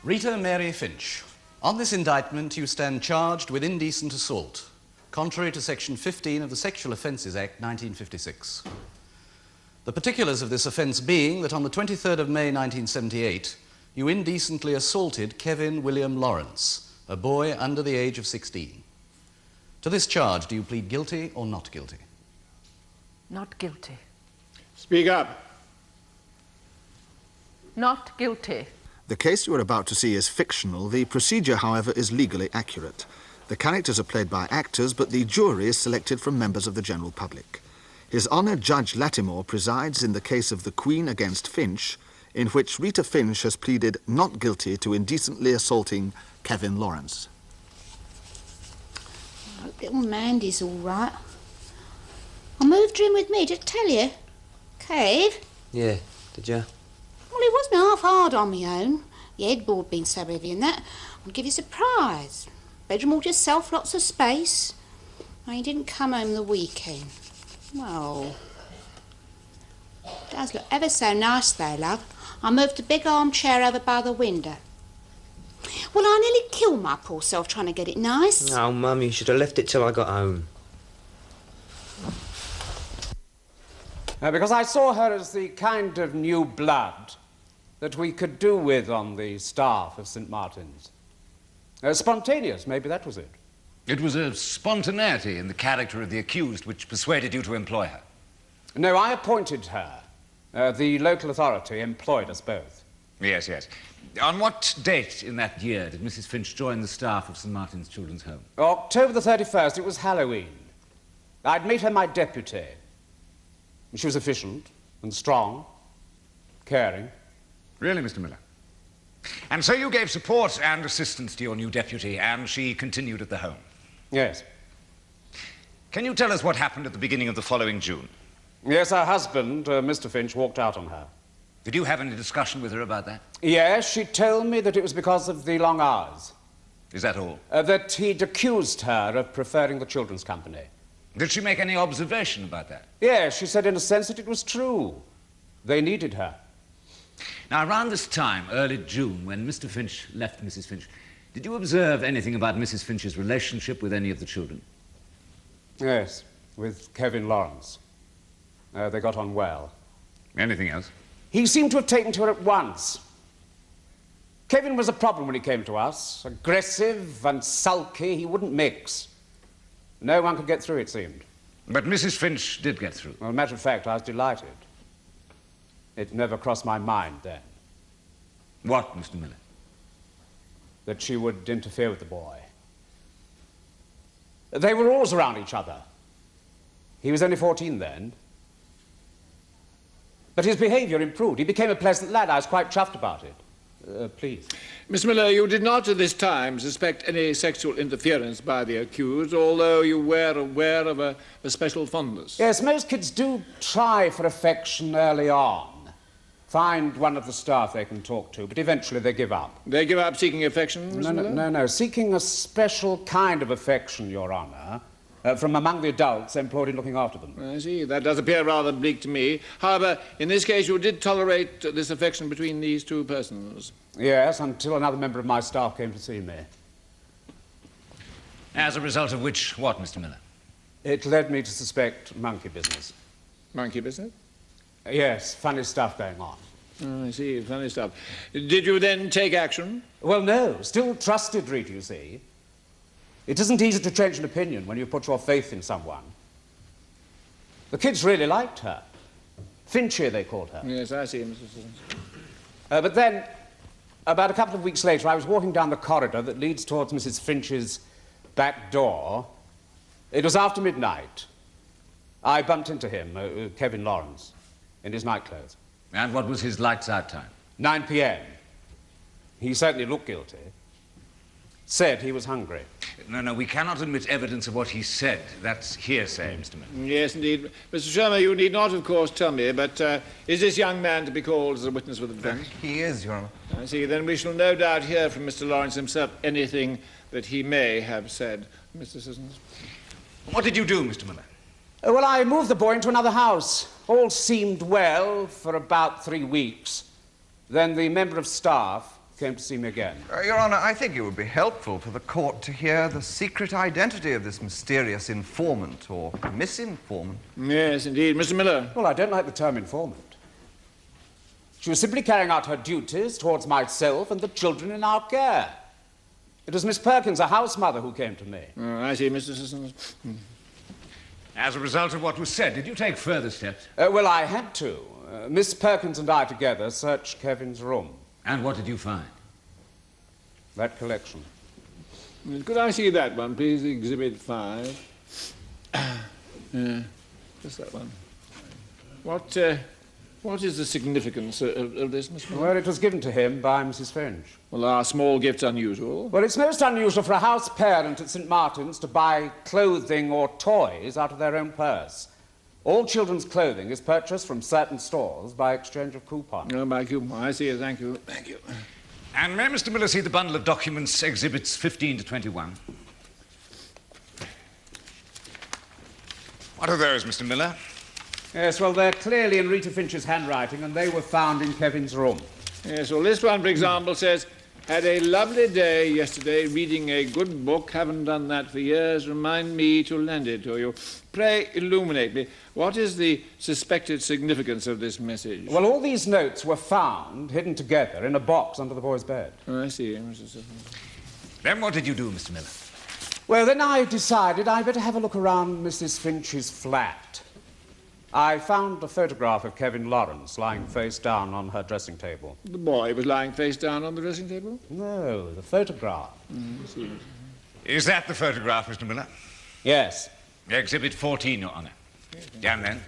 Rita Mary Finch, on this indictment you stand charged with indecent assault, contrary to Section 15 of the Sexual Offences Act 1956. The particulars of this offence being that on the 23rd of May 1978, you indecently assaulted Kevin William Lawrence, a boy under the age of 16. To this charge, do you plead guilty or not guilty? Not guilty. Speak up. Not guilty. The case you are about to see is fictional. The procedure, however, is legally accurate. The characters are played by actors, but the jury is selected from members of the general public. His Honour Judge Latimore presides in the case of the Queen against Finch, in which Rita Finch has pleaded not guilty to indecently assaulting Kevin Lawrence. Oh, little Mandy's all right. I moved her in with me, did I tell you? Cave? Yeah, did you? Well, it wasn't half hard on me own. The headboard being so heavy and that. I'll give you a surprise. Bedroom all to yourself, lots of space. Oh, you didn't come home the weekend. Well, it does look ever so nice though, love. I moved a big armchair over by the window. Well, I nearly killed my poor self trying to get it nice. Oh, Mum, you should have left it till I got home. Because I saw her as the kind of new blood that we could do with on the staff of St. Martin's. Spontaneous, maybe that was it. It was a spontaneity in the character of the accused which persuaded you to employ her. No, I appointed her. The local authority employed us both. Yes, yes. On what date in that year did Mrs. Finch join the staff of St. Martin's Children's Home? October the 31st, it was Halloween. I'd made her my deputy. She was efficient and strong, caring. Really, Mr. Miller? And so you gave support and assistance to your new deputy, and she continued at the home? Yes. Can you tell us what happened at the beginning of the following June? Yes, her husband, Mr. Finch, walked out on her. Did you have any discussion with her about that? Yes, she told me that it was because of the long hours. Is that all? That he'd accused her of preferring the children's company. Did she make any observation about that? Yes, she said in a sense that it was true. They needed her. Now, around this time, early June, when Mr. Finch left Mrs. Finch, did you observe anything about Mrs. Finch's relationship with any of the children? Yes, with Kevin Lawrence. They got on well. Anything else? He seemed to have taken to her at once. Kevin was a problem when he came to us. Aggressive and sulky, he wouldn't mix. No one could get through, it seemed. But Mrs. Finch did get through. Well, as a matter of fact, I was delighted. It never crossed my mind then. What, Mr. Miller? That she would interfere with the boy. They were always around each other. He was only 14 then. But his behaviour improved. He became a pleasant lad. I was quite chuffed about it. Please. Miss Miller, you did not at this time suspect any sexual interference by the accused, although you were aware of a special fondness. Yes, most kids do try for affection early on. Find one of the staff they can talk to, but eventually they give up. They give up seeking affection, Miss Miller? No. Seeking a special kind of affection, Your Honour, from among the adults employed in looking after them. I see. That does appear rather bleak to me. However, in this case, you did tolerate this affection between these two persons. Yes, until another member of my staff came to see me. As a result of which, what, Mr. Miller? It led me to suspect monkey business. Monkey business? Yes, funny stuff going on. Oh, I see, funny stuff. Did you then take action? Well, no. Still trusted Rita, you see. It isn't easy to change an opinion when you put your faith in someone. The kids really liked her. Finchy, they called her. Yes, I see, Mr. Sissons. But then, about a couple of weeks later, I was walking down the corridor that leads towards Mrs. Finch's back door. It was after midnight. I bumped into him, Kevin Lawrence, in his nightclothes. And what was his lights-out time? 9 p.m. He certainly looked guilty. Said he was hungry. No, we cannot admit evidence of what he said. That's hearsay, Mr. Miller. Yes, indeed. Mr. Sherman, you need not, of course, tell me, but is this young man to be called as a witness for the defence? He is, Your Honour. I see. Then we shall no doubt hear from Mr. Lawrence himself anything that he may have said. Mr. Sissons? What did you do, Mr. Miller? Well, I moved the boy into another house. All seemed well for about 3 weeks. Then the member of staff came to see me again. Your Honour, I think it would be helpful for the court to hear the secret identity of this mysterious informant or misinformant. Yes, indeed. Mr. Miller. Well, I don't like the term informant. She was simply carrying out her duties towards myself and the children in our care. It was Miss Perkins, a house mother, who came to me. Oh, I see, Mr. Sissons. As a result of what was said, did you take further steps? Well, I had to. Miss Perkins and I together searched Kevin's room. And what did you find? That collection. Could I see that one, please? Exhibit 5. Just that one. What is the significance of this, Miss Miller? Well, it was given to him by Mrs. Finch. Well, are small gifts unusual? Well, it's most unusual for a house parent at St. Martin's to buy clothing or toys out of their own purse. All children's clothing is purchased from certain stores by exchange of coupons. Oh, by coupon. I see. Thank you. Thank you. And may Mr. Miller see the bundle of documents, exhibits 15 to 21? What are those, Mr. Miller? Yes, well, they're clearly in Rita Finch's handwriting, and they were found in Kevin's room. Yes, well, this one, for example, says, had a lovely day yesterday reading a good book. Haven't done that for years. Remind me to lend it to you. Pray illuminate me. What is the suspected significance of this message? Well, all these notes were found, hidden together, in a box under the boy's bed. Oh, I see, Mr. Sissons. Then what did you do, Mr. Miller? Well, then I decided I'd better have a look around Mrs. Finch's flat. I found a photograph of Kevin Lawrence lying face down on her dressing table. The boy was lying face down on the dressing table? No, the photograph. I see. Is that the photograph, Mr. Miller? Yes. Exhibit 14, Your Honour. And then?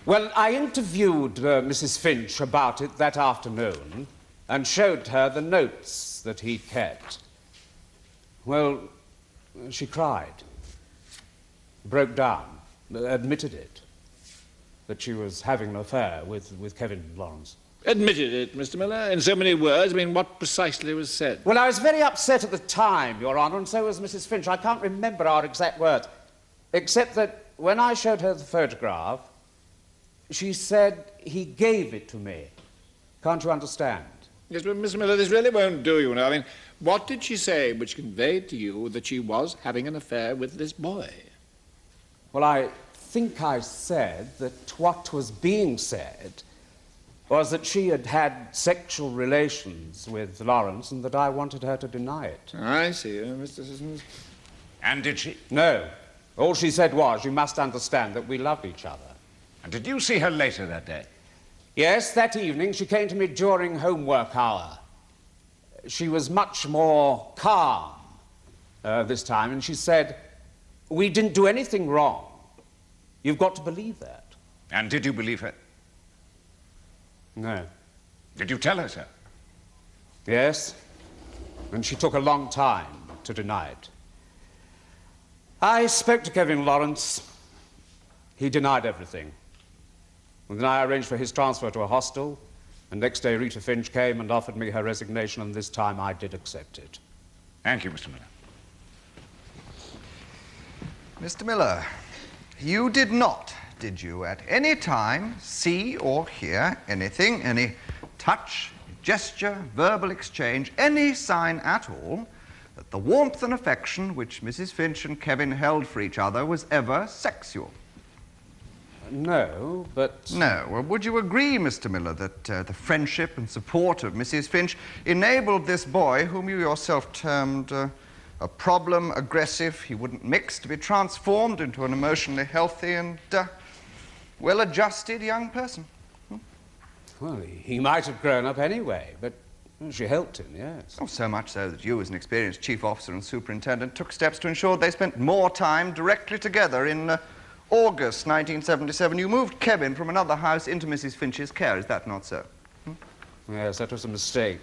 Well, I interviewed Mrs. Finch about it that afternoon and showed her the notes that he'd kept. Well, she cried, broke down, admitted it, that she was having an affair with Kevin Lawrence. Admitted it, Mr. Miller, in so many words. I mean, what precisely was said? Well, I was very upset at the time, Your Honour, and so was Mrs. Finch. I can't remember our exact words, except that when I showed her the photograph, she said he gave it to me. Can't you understand? Yes, but Mr. Miller, this really won't do, you know. I mean, what did she say which conveyed to you that she was having an affair with this boy? Well, I think I said that what was being said was that she had had sexual relations with Lawrence and that I wanted her to deny it. I see, Mr. Sissons. And did she? No. All she said was, you must understand that we love each other. And did you see her later that day? Yes, that evening she came to me during homework hour. She was much more calm this time, and she said, we didn't do anything wrong. You've got to believe that. And did you believe her? No. Did you tell her so? Yes, and she took a long time to deny it. I spoke to Kevin Lawrence. He denied everything. And then I arranged for his transfer to a hostel, and next day Rita Finch came and offered me her resignation, and this time I did accept it. Thank you, Mr. Miller. Mr. Miller, you did not, did you, at any time see or hear anything, any touch, gesture, verbal exchange, any sign at all that the warmth and affection which Mrs. Finch and Kevin held for each other was ever sexual? No, but... No. Well, would you agree, Mr. Miller, that the friendship and support of Mrs. Finch enabled this boy, whom you yourself termed a problem, aggressive, he wouldn't mix, to be transformed into an emotionally healthy and well-adjusted young person? Well, he might have grown up anyway, but she helped him, yes. Oh, so much so that you, as an experienced chief officer and superintendent, took steps to ensure they spent more time directly together. In August 1977, you moved Kevin from another house into Mrs. Finch's care. Is that not so? Yes, that was a mistake.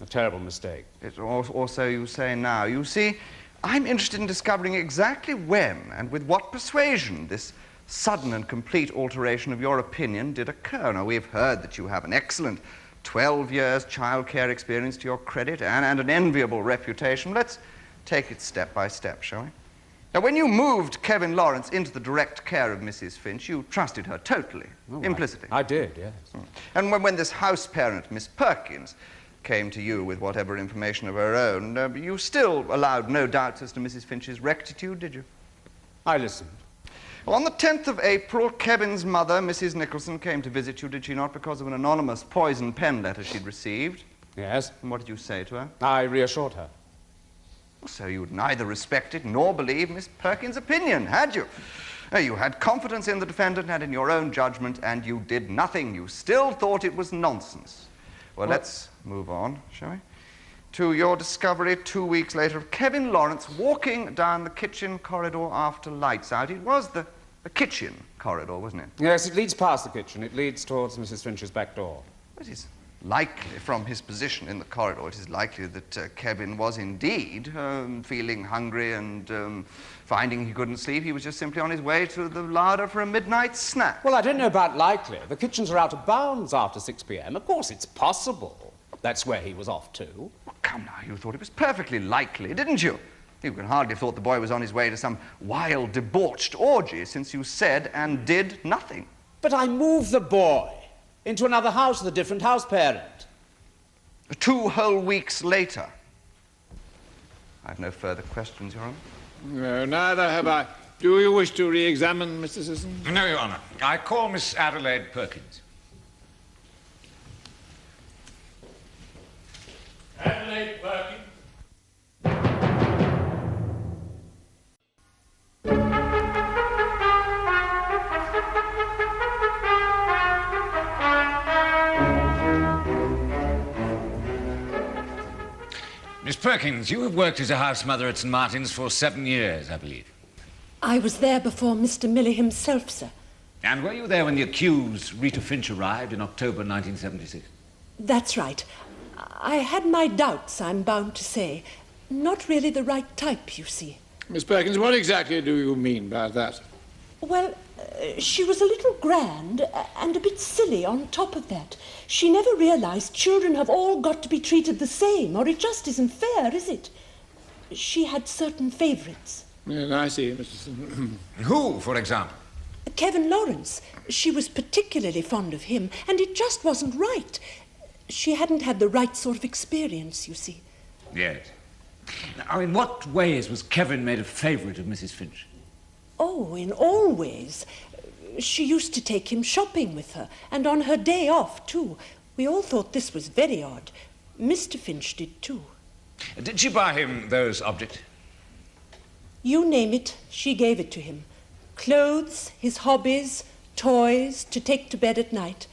A terrible mistake. It's also you say now. You see, I'm interested in discovering exactly when and with what persuasion this sudden and complete alteration of your opinion did occur. Now, we've heard that you have an excellent 12 years childcare experience to your credit and an enviable reputation. Let's take it step by step, shall we? Now, when you moved Kevin Lawrence into the direct care of Mrs. Finch, you trusted her totally, implicitly. I did, yes. And when this house parent, Miss Perkins, came to you with whatever information of her own, you still allowed no doubts as to Mrs. Finch's rectitude, did you? I listened. On the 10th of April, Kevin's mother, Mrs. Nicholson, came to visit you, did she not, because of an anonymous poison pen letter she'd received? Yes. And what did you say to her? I reassured her. So you'd neither respected nor believed Miss Perkins' opinion, had you? You had confidence in the defendant and in your own judgment, and you did nothing. You still thought it was nonsense. Well, let's move on, shall we? To your discovery 2 weeks later of Kevin Lawrence walking down the kitchen corridor after lights out. It was the kitchen corridor, wasn't it? Yes, it leads past the kitchen. It leads towards Mrs. Finch's back door. It is likely, from his position in the corridor, it is likely that Kevin was indeed feeling hungry and finding he couldn't sleep. He was just simply on his way to the larder for a midnight snack. Well, I don't know about likely. The kitchens are out of bounds after 6 p.m. Of course, it's possible. That's where he was off to. Well, come now, you thought it was perfectly likely, didn't you? You can hardly have thought the boy was on his way to some wild, debauched orgy, since you said and did nothing. But I moved the boy into another house with a different house parent. 2 whole weeks later. I've no further questions, Your Honor. No, neither have I. Do you wish to re-examine Mr. Sisson? No, Your Honour. I call Miss Adelaide Perkins. Adelaide Perkins. Miss Perkins, you have worked as a house mother at St. Martin's for 7 years, I believe. I was there before Mr. Miller himself, sir. And were you there when the accused, Rita Finch, arrived in October 1976? That's right. I had my doubts, I'm bound to say. Not really the right type, you see. Miss Perkins, what exactly do you mean by that? Well, she was a little grand and a bit silly on top of that. She never realized children have all got to be treated the same, or it just isn't fair, is it? She had certain favorites. Yes, I see, Mr. Sisson. Who, for example? Kevin Lawrence. She was particularly fond of him, and it just wasn't right. She hadn't had the right sort of experience, you see. Yes. Now, in what ways was Kevin made a favourite of Mrs. Finch? Oh, in all ways. She used to take him shopping with her, and on her day off, too. We all thought this was very odd. Mr. Finch did, too. Did she buy him those objects? You name it, she gave it to him. Clothes, his hobbies, toys, to take to bed at night.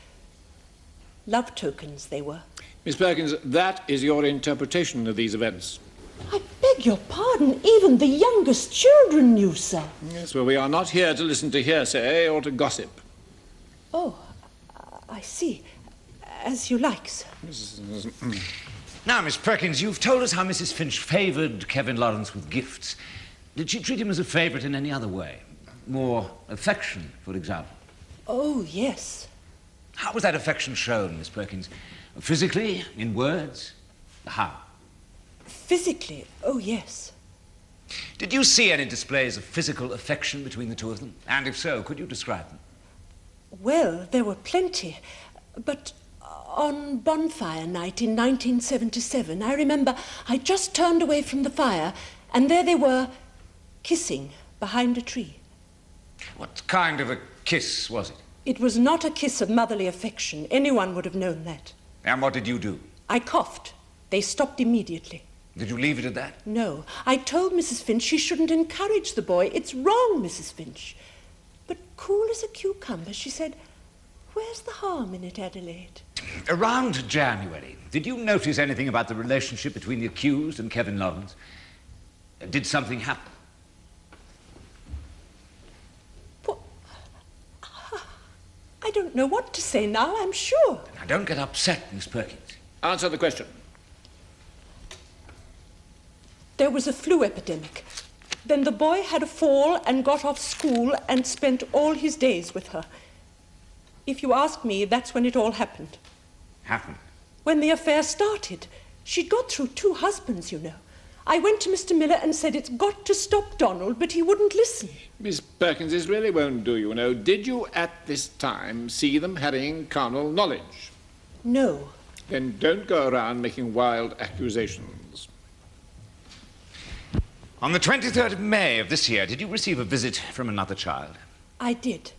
Love tokens they were. Miss Perkins, that is your interpretation of these events. I beg your pardon, even the youngest children knew, sir. Yes, well, we are not here to listen to hearsay or to gossip. Oh, I see. As you like, sir. Now, Miss Perkins, you've told us how Mrs. Finch favoured Kevin Lawrence with gifts. Did she treat him as a favourite in any other way? More affection, for example? Oh, yes. How was that affection shown, Miss Perkins? Physically, in words? How? Physically, oh, yes. Did you see any displays of physical affection between the two of them? And if so, could you describe them? Well, there were plenty. But on bonfire night in 1977, I remember I just turned away from the fire, and there they were, kissing behind a tree. What kind of a kiss was it? It was not a kiss of motherly affection. Anyone would have known that. And what did you do? I coughed. They stopped immediately. Did you leave it at that? No. I told Mrs. Finch she shouldn't encourage the boy. It's wrong, Mrs. Finch. But cool as a cucumber, she said, where's the harm in it, Adelaide? Around January, did you notice anything about the relationship between the accused and Kevin Lawrence? Did something happen? What? I don't know what to say now, I'm sure. Now, don't get upset, Miss Perkins. Answer the question. There was a flu epidemic. Then the boy had a fall and got off school and spent all his days with her. If you ask me, that's when it all happened. Happened? When the affair started. She'd got through 2 husbands, you know. I went to Mr. Miller and said, it's got to stop, Donald, but he wouldn't listen. Miss Perkins, this really won't do, you know. Did you at this time see them having carnal knowledge? No. Then don't go around making wild accusations. On the 23rd of May of this year, did you receive a visit from another child? I did.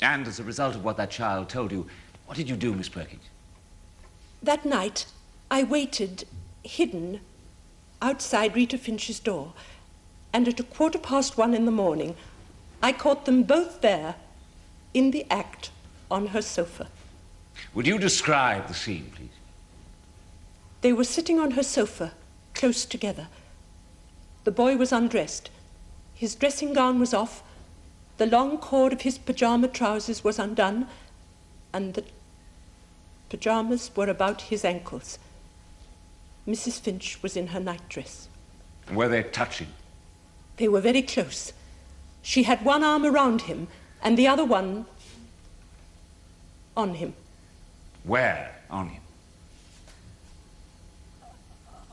And as a result of what that child told you, what did you do, Miss Perkins? That night, I waited, hidden, outside Rita Finch's door, and at 1:15 in the morning, I caught them both there, in the act, on her sofa. Would you describe the scene, please? They were sitting on her sofa, close together. The boy was undressed. His dressing gown was off, the long cord of his pyjama trousers was undone, and the pyjamas were about his ankles. Mrs. Finch was in her nightdress. Were they touching? They were very close. She had one arm around him and the other one on him. Where on him?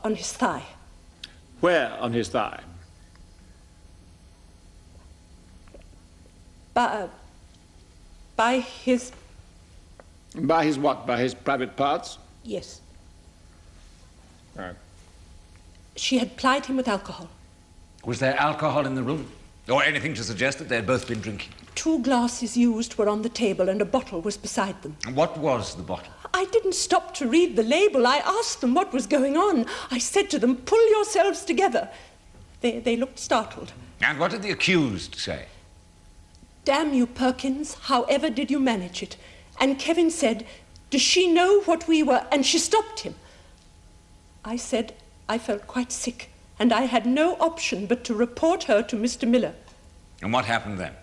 On his thigh. Where on his thigh? By his... By his what? By his private parts? Yes. Right. She had plied him with alcohol. Was there alcohol in the room? Or anything to suggest that they had both been drinking? 2 glasses used were on the table and a bottle was beside them. And what was the bottle? I didn't stop to read the label. I asked them what was going on. I said to them, pull yourselves together. They looked startled. And what did the accused say? Damn you, Perkins, however did you manage it? And Kevin said, does she know what we were? And she stopped him. I said I felt quite sick, and I had no option but to report her to Mr. Miller. And what happened then?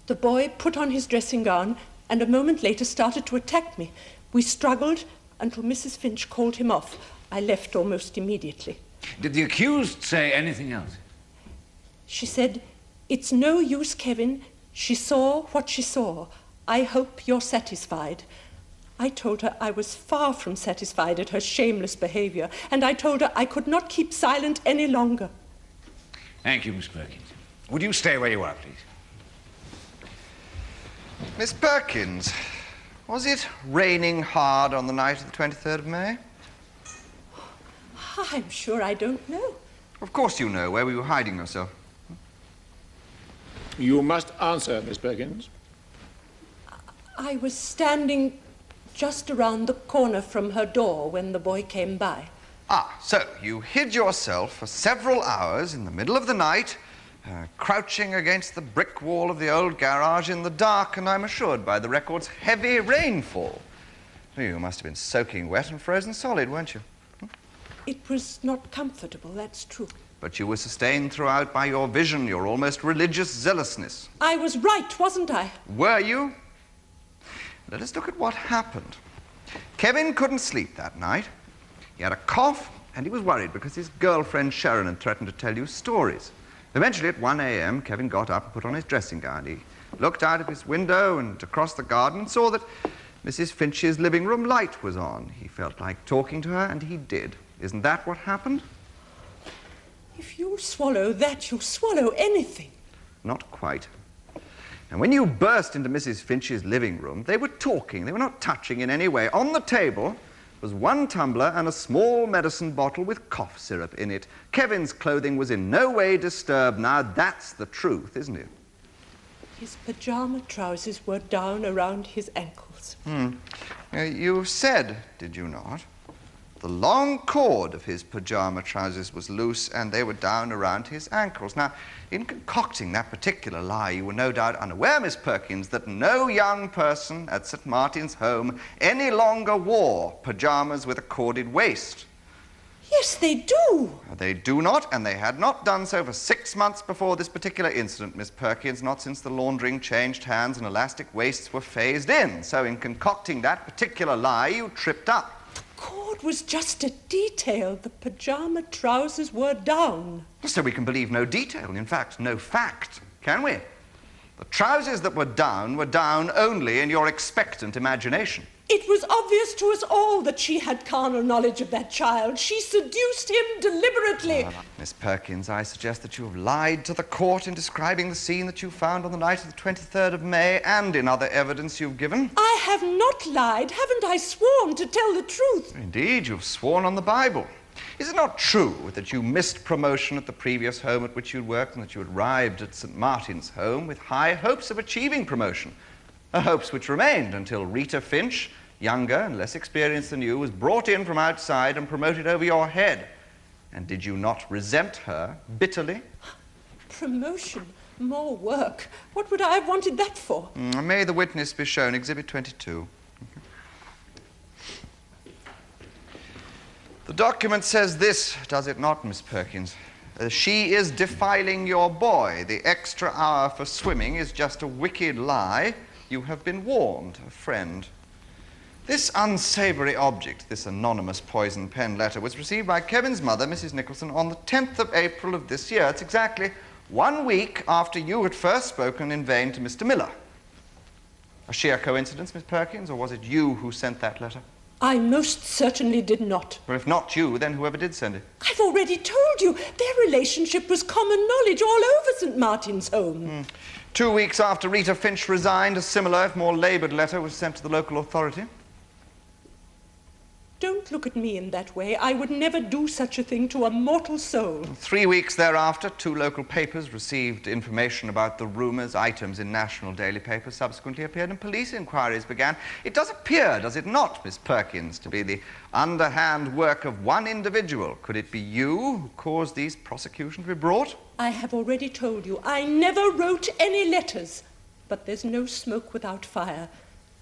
The boy put on his dressing gown and a moment later started to attack me. We struggled until Mrs. Finch called him off. I left almost immediately. Did the accused say anything else? She said, it's no use, Kevin. She saw what she saw. I hope you're satisfied. I told her I was far from satisfied at her shameless behavior, and I told her I could not keep silent any longer. Thank you, Miss Perkins. Would you stay where you are, please? Miss Perkins, was it raining hard on the night of the 23rd of May? I'm sure I don't know. Of course you know. Where were you hiding yourself? You must answer, Miss Perkins. I was standing just around the corner from her door when the boy came by. Ah, so you hid yourself for several hours in the middle of the night, crouching against the brick wall of the old garage in the dark, and I'm assured by the record's heavy rainfall. You must have been soaking wet and frozen solid, weren't you? It was not comfortable, that's true. But you were sustained throughout by your vision, your almost religious zealousness. I was right, wasn't I? Were you? Let us look at what happened. Kevin couldn't sleep that night. He had a cough, and he was worried because his girlfriend Sharon had threatened to tell you stories. Eventually, at 1 a.m., Kevin got up and put on his dressing gown. He looked out of his window and across the garden and saw that Mrs. Finch's living room light was on. He felt like talking to her, and he did. Isn't that what happened? If you'll swallow that, you'll swallow anything. Not quite. And when you burst into Mrs. Finch's living room, they were talking. They were not touching in any way. On the table was 1 tumbler and a small medicine bottle with cough syrup in it. Kevin's clothing was in no way disturbed. Now, that's the truth, isn't it? His pyjama trousers were down around his ankles. You said, did you not? The long cord of his pyjama trousers was loose and they were down around his ankles. Now, in concocting that particular lie, you were no doubt unaware, Miss Perkins, that no young person at St. Martin's Home any longer wore pyjamas with a corded waist. Yes, they do. They do not, and they had not done so for 6 months before this particular incident, Miss Perkins, not since the laundering changed hands and elastic waists were phased in. So in concocting that particular lie, you tripped up. The cord was just a detail. The pyjama trousers were down. So we can believe no detail, in fact, no fact, can we? The trousers that were down only in your expectant imagination. It was obvious to us all that she had carnal knowledge of that child. She seduced him deliberately. Miss Perkins, I suggest that you have lied to the court in describing the scene that you found on the night of the 23rd of May and in other evidence you've given. I have not lied. Haven't I sworn to tell the truth? Indeed, you've sworn on the Bible. Is it not true that you missed promotion at the previous home at which you'd worked and that you had arrived at St. Martin's home with high hopes of achieving promotion? Hopes which remained until Rita Finch, younger and less experienced than you, was brought in from outside and promoted over your head. And did you not resent her bitterly? Promotion, more work. What would I have wanted that for? May the witness be shown Exhibit 22. The document says this, does it not, Miss Perkins? She is defiling your boy. The extra hour for swimming is just a wicked lie. You have been warned, a friend. This unsavory object, this anonymous poison pen letter, was received by Kevin's mother, Mrs. Nicholson, on the 10th of April of this year. It's exactly 1 week after you had first spoken in vain to Mr. Miller. A sheer coincidence, Miss Perkins, or was it you who sent that letter? I most certainly did not. Well, if not you, then whoever did send it. I've already told you, their relationship was common knowledge all over St. Martin's home. 2 weeks after Rita Finch resigned, a similar, if more laboured letter was sent to the local authority. Don't look at me in that way. I would never do such a thing to a mortal soul. 3 weeks thereafter, 2 local papers received information about the rumours. Items in national daily papers subsequently appeared and police inquiries began. It does appear, does it not, Miss Perkins, to be the underhand work of one individual. Could it be you who caused these prosecutions to be brought? I have already told you, I never wrote any letters. But there's no smoke without fire.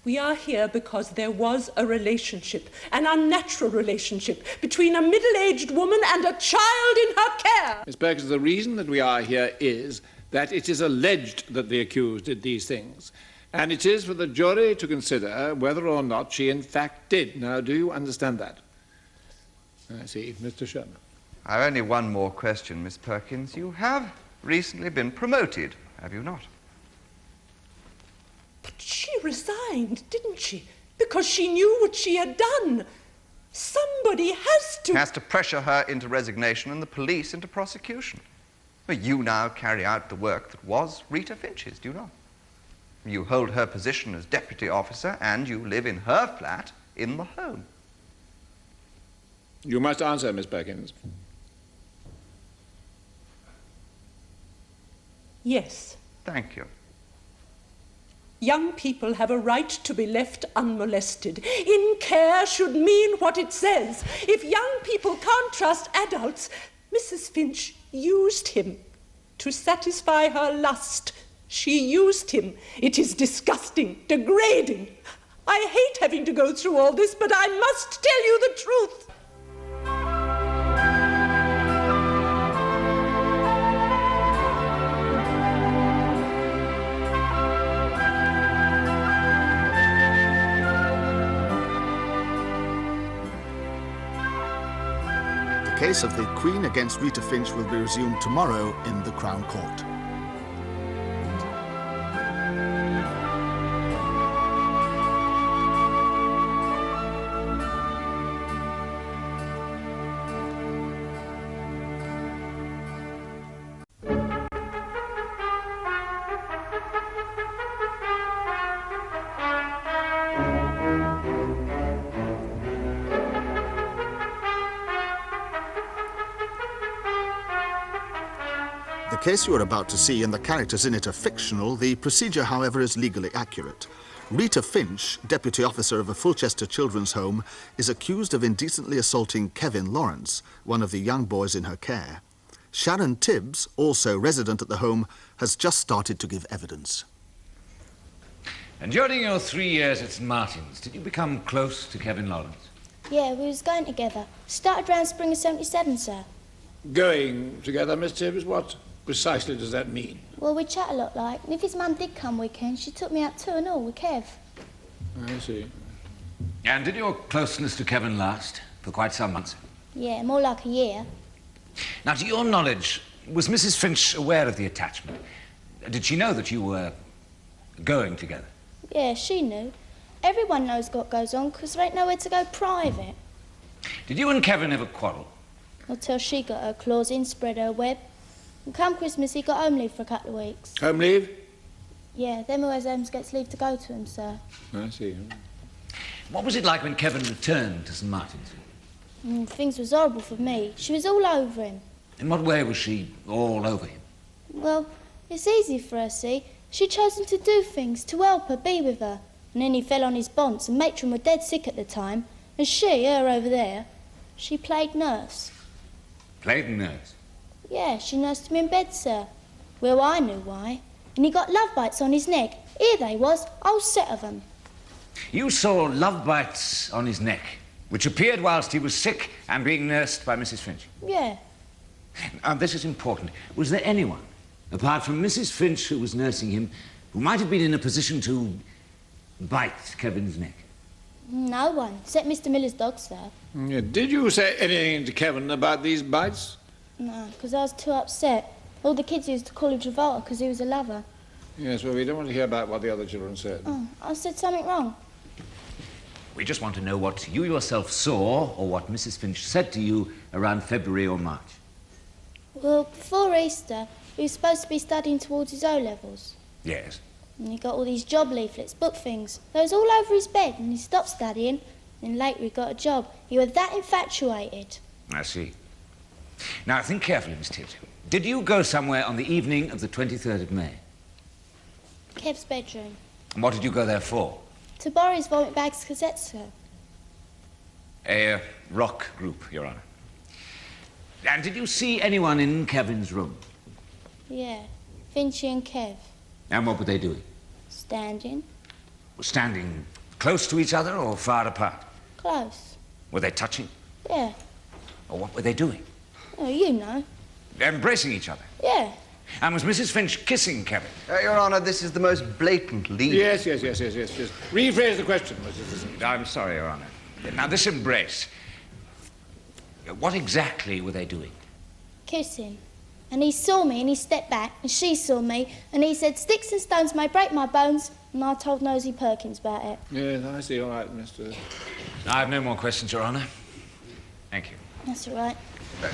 We are here because there was a relationship, an unnatural relationship, between a middle-aged woman and a child in her care. Miss Perkins, the reason that we are here is that it is alleged that the accused did these things. And it is for the jury to consider whether or not she in fact did. Now, do you understand that? I see. Mr. Sherman. I've only one more question, Miss Perkins. You have recently been promoted, have you not? But she resigned, didn't she? Because she knew what she had done. Somebody has to... Has to pressure her into resignation and the police into prosecution. Well, you now carry out the work that was Rita Finch's, do you not? You hold her position as deputy officer and you live in her flat in the home. You must answer, Miss Perkins. Yes. Thank you. Young people have a right to be left unmolested. In care should mean what it says. If young people can't trust adults, Mrs. Finch used him to satisfy her lust. She used him. It is disgusting, degrading. I hate having to go through all this, but I must tell you the truth. The case of the Queen against Rita Finch will be resumed tomorrow in the Crown Court. The case you are about to see and the characters in it are fictional. The procedure, however, is legally accurate. Rita Finch, deputy officer of a Fulchester children's home, is accused of indecently assaulting Kevin Lawrence, one of the young boys in her care. Sharon Tibbs, also resident at the home, has just started to give evidence. And during your 3 years at St. Martin's, did you become close to Kevin Lawrence? Yeah, we was going together. Started round spring of 77, sir. Going together, Miss Tibbs, what precisely does that mean? Well, we chat a lot, like, and if his mum did come weekend, she took me out too and all with Kev. I see. And did your closeness to Kevin last for quite some months? Yeah, more like a year. Now, to your knowledge, was Mrs. Finch aware of the attachment? Did she know that you were going together? Yeah, she knew. Everyone knows what goes on because there ain't nowhere to go private. Did you and Kevin ever quarrel? Not till she got her claws in, spread her web. And come Christmas, he got home leave for a couple of weeks. Home leave? Yeah, them who has homes gets leave to go to him, sir. I see. What was it like when Kevin returned to St. Martin's? Things was horrible for me. She was all over him. In what way was she all over him? Well, it's easy for her, see. She'd chosen to do things, to help her, be with her. And then he fell on his bonds, and Matron were dead sick at the time. And she, her over there, she played nurse. Played nurse? Yeah, she nursed him in bed, sir. Well, I knew why. And he got love bites on his neck. Here they was, whole set of them. You saw love bites on his neck, which appeared whilst he was sick and being nursed by Mrs. Finch. Yeah. Now, this is important. Was there anyone, apart from Mrs. Finch, who was nursing him, who might have been in a position to bite Kevin's neck? No one, except Mr. Miller's dog, sir. Yeah, did you say anything to Kevin about these bites? No, because I was too upset. All the kids used to call him Travolta because he was a lover. Yes, well, we don't want to hear about what the other children said. Oh, I said something wrong. We just want to know what you yourself saw or what Mrs. Finch said to you around February or March. Well, before Easter, he was supposed to be studying towards his O-levels. Yes. And he got all these job leaflets, book things. They was all over his bed, and he stopped studying. Then later he got a job. He was that infatuated. I see. Now, think carefully, Miss Tibbs. Did you go somewhere on the evening of the 23rd of May? Kev's bedroom. And what did you go there for? To borrow his vomit bag's cassette, sir. A rock group, Your Honour. And did you see anyone in Kevin's room? Yeah, Finchy and Kev. And what were they doing? Standing. Standing close to each other or far apart? Close. Were they touching? Yeah. Or what were they doing? Oh, you know. Embracing each other? Yeah. And was Mrs. Finch kissing Kevin? Your Honour, this is the most blatant lead. Yes. Rephrase the question, Mrs. I'm sorry, Your Honour. Now, this embrace, what exactly were they doing? Kissing. And he saw me and he stepped back and she saw me and he said, "Sticks and stones may break my bones," and I told Nosy Perkins about it. Yes, I see. All right, Mr. I have no more questions, Your Honour. Thank you. That's all right.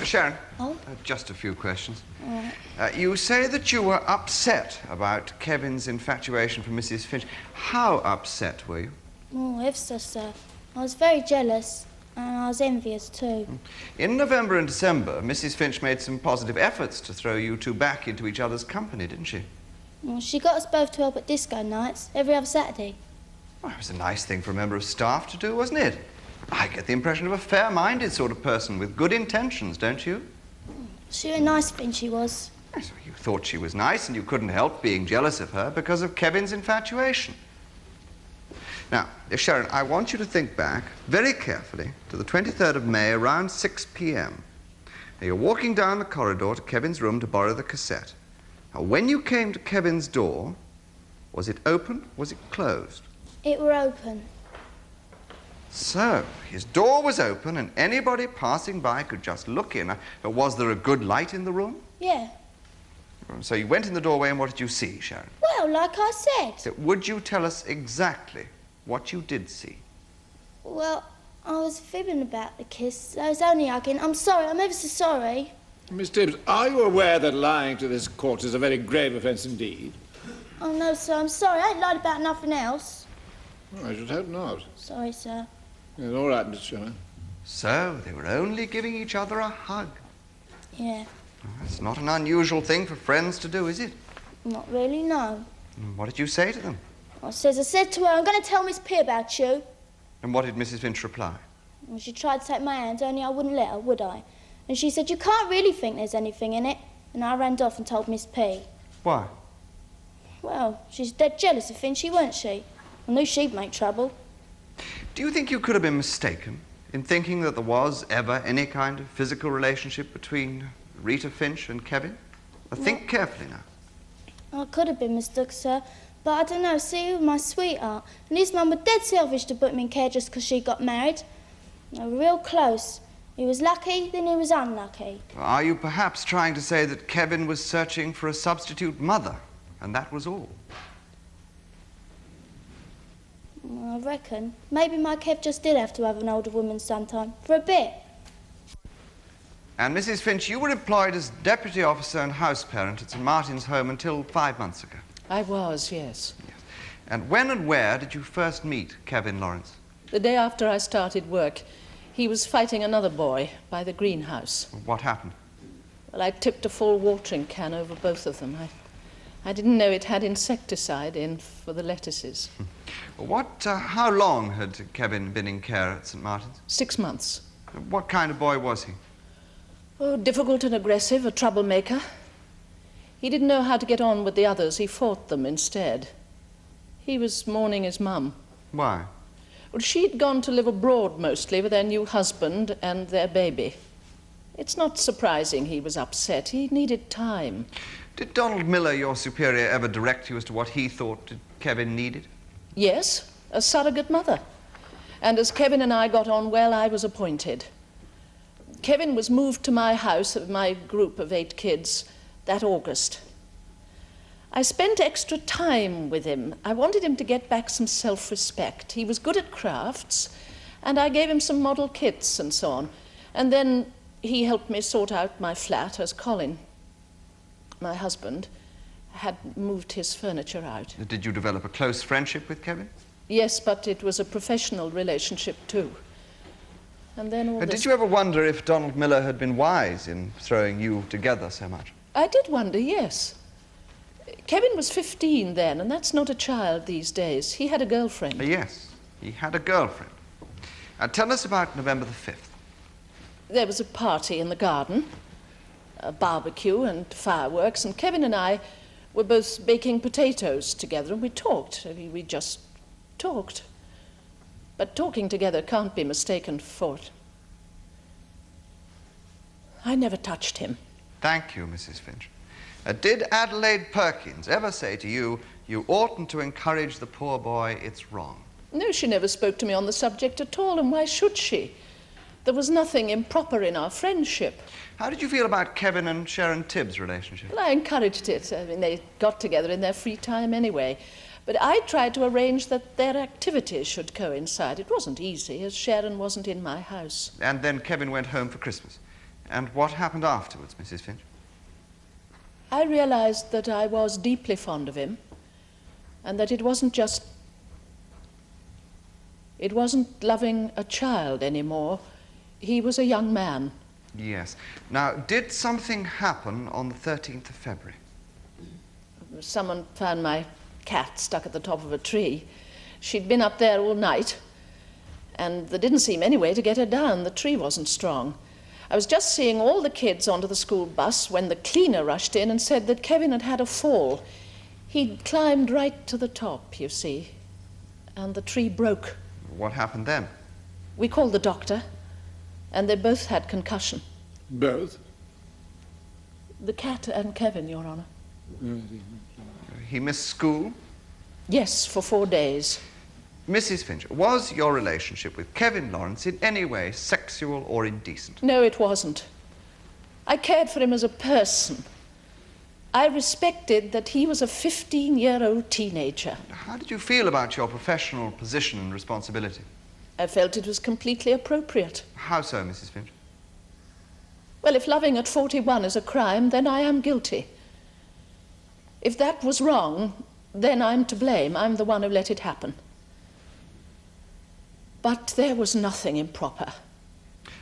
Sharon? Oh? Just a few questions. All right. You say that you were upset about Kevin's infatuation for Mrs. Finch. How upset were you? Oh, ever so, sir. I was very jealous and I was envious too. In November and December, Mrs. Finch made some positive efforts to throw you two back into each other's company, didn't she? Well, she got us both to help at disco nights every other Saturday. Well, it was a nice thing for a member of staff to do, wasn't it? I get the impression of a fair-minded sort of person with good intentions, don't you? She was a nice thing, she was. Yes, well, you thought she was nice and you couldn't help being jealous of her because of Kevin's infatuation. Now, Sharon, I want you to think back very carefully to the 23rd of May around 6 p.m. Now, you're walking down the corridor to Kevin's room to borrow the cassette. Now, when you came to Kevin's door, was it open? Was it closed? It were open. So, his door was open and anybody passing by could just look in. But was there a good light in the room? Yeah. So you went in the doorway and what did you see, Sharon? Well, like I said. So would you tell us exactly what you did see? Well, I was fibbing about the kiss. I was only hugging. I'm sorry. I'm ever so sorry. Miss Tibbs, are you aware that lying to this court is a very grave offence indeed? Oh, no, sir. I'm sorry. I ain't lied about nothing else. I should hope not. Sorry, sir. Yes, all right, Miss Sherman. So they were only giving each other a hug. Yeah. That's not an unusual thing for friends to do, is it? Not really, no. What did you say to them? I said to her, "I'm going to tell Miss P about you." And what did Mrs. Finch reply? And she tried to take my hand, only I wouldn't let her, would I? And she said, "You can't really think there's anything in it." And I ran off and told Miss P. Why? Well, she's dead jealous of Finchy, weren't she? I knew she'd make trouble. Do you think you could have been mistaken in thinking that there was ever any kind of physical relationship between Rita Finch and Kevin? Now, think carefully now. I could have been mistook, sir, but I don't know. See, he was my sweetheart, and his mum was dead selfish to put him in care just 'cause she got married. They were real close. He was lucky, then he was unlucky. Are you perhaps trying to say that Kevin was searching for a substitute mother, and that was all? I reckon. Maybe my Kev just did have to have an older woman sometime. For a bit. And Mrs. Finch, you were employed as deputy officer and house parent at St. Martin's Home until 5 months ago. I was, yes. And when and where did you first meet Kevin Lawrence? The day after I started work, he was fighting another boy by the greenhouse. What happened? Well, I tipped a full watering can over both of them. I didn't know it had insecticide in for the lettuces. How long had Kevin been in care at St. Martin's? 6 months. What kind of boy was he? Oh, difficult and aggressive, a troublemaker. He didn't know how to get on with the others. He fought them instead. He was mourning his mum. Why? Well, she'd gone to live abroad mostly with their new husband and their baby. It's not surprising he was upset. He needed time. Did Donald Miller, your superior, ever direct you as to what he thought Kevin needed? Yes, a surrogate mother. And as Kevin and I got on well, I was appointed. Kevin was moved to my house, my group of 8 kids, that August. I spent extra time with him. I wanted him to get back some self-respect. He was good at crafts, and I gave him some model kits and so on. And then he helped me sort out my flat as Colin, my husband, had moved his furniture out. Did you develop a close friendship with Kevin? Yes, but it was a professional relationship too. And then all this... Did you ever wonder if Donald Miller had been wise in throwing you together so much? I did wonder, yes. Kevin was 15 then, and that's not a child these days. He had a girlfriend. Yes, he had a girlfriend. Tell us about November the 5th. There was a party in the garden, a barbecue and fireworks, and Kevin and I were both baking potatoes together, and we talked. We just talked. But talking together can't be mistaken for it. I never touched him. Thank you, Mrs. Finch. Did Adelaide Perkins ever say to you, you oughtn't to encourage the poor boy, it's wrong? No, she never spoke to me on the subject at all, and why should she? There was nothing improper in our friendship. How did you feel about Kevin and Sharon Tibbs' relationship? Well, I encouraged it. I mean, they got together in their free time anyway. But I tried to arrange that their activities should coincide. It wasn't easy, as Sharon wasn't in my house. And then Kevin went home for Christmas. And what happened afterwards, Mrs. Finch? I realized that I was deeply fond of him, and that it wasn't loving a child anymore. He was a young man. Yes. Now, did something happen on the 13th of February? Someone found my cat stuck at the top of a tree. She'd been up there all night, and there didn't seem any way to get her down. The tree wasn't strong. I was just seeing all the kids onto the school bus when the cleaner rushed in and said that Kevin had had a fall. He'd climbed right to the top, you see, and the tree broke. What happened then? We called the doctor, and they both had concussion. Both? The cat and Kevin, Your Honour. He missed school? Yes, for 4 days. Mrs. Finch, was your relationship with Kevin Lawrence in any way sexual or indecent? No, it wasn't. I cared for him as a person. I respected that he was a 15-year-old teenager. How did you feel about your professional position and responsibility? I felt it was completely appropriate. How so, Mrs. Finch? Well, if loving at 41 is a crime, then I am guilty. If that was wrong, then I'm to blame. I'm the one who let it happen. But there was nothing improper.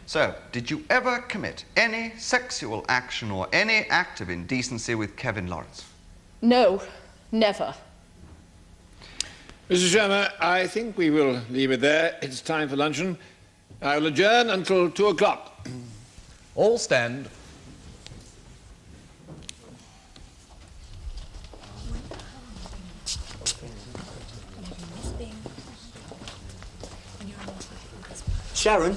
So, did you ever commit any sexual action or any act of indecency with Kevin Lawrence? No, never. Mr. Chairman, I think we will leave it there. It's time for luncheon. I will adjourn until 2 o'clock. All stand. Sharon?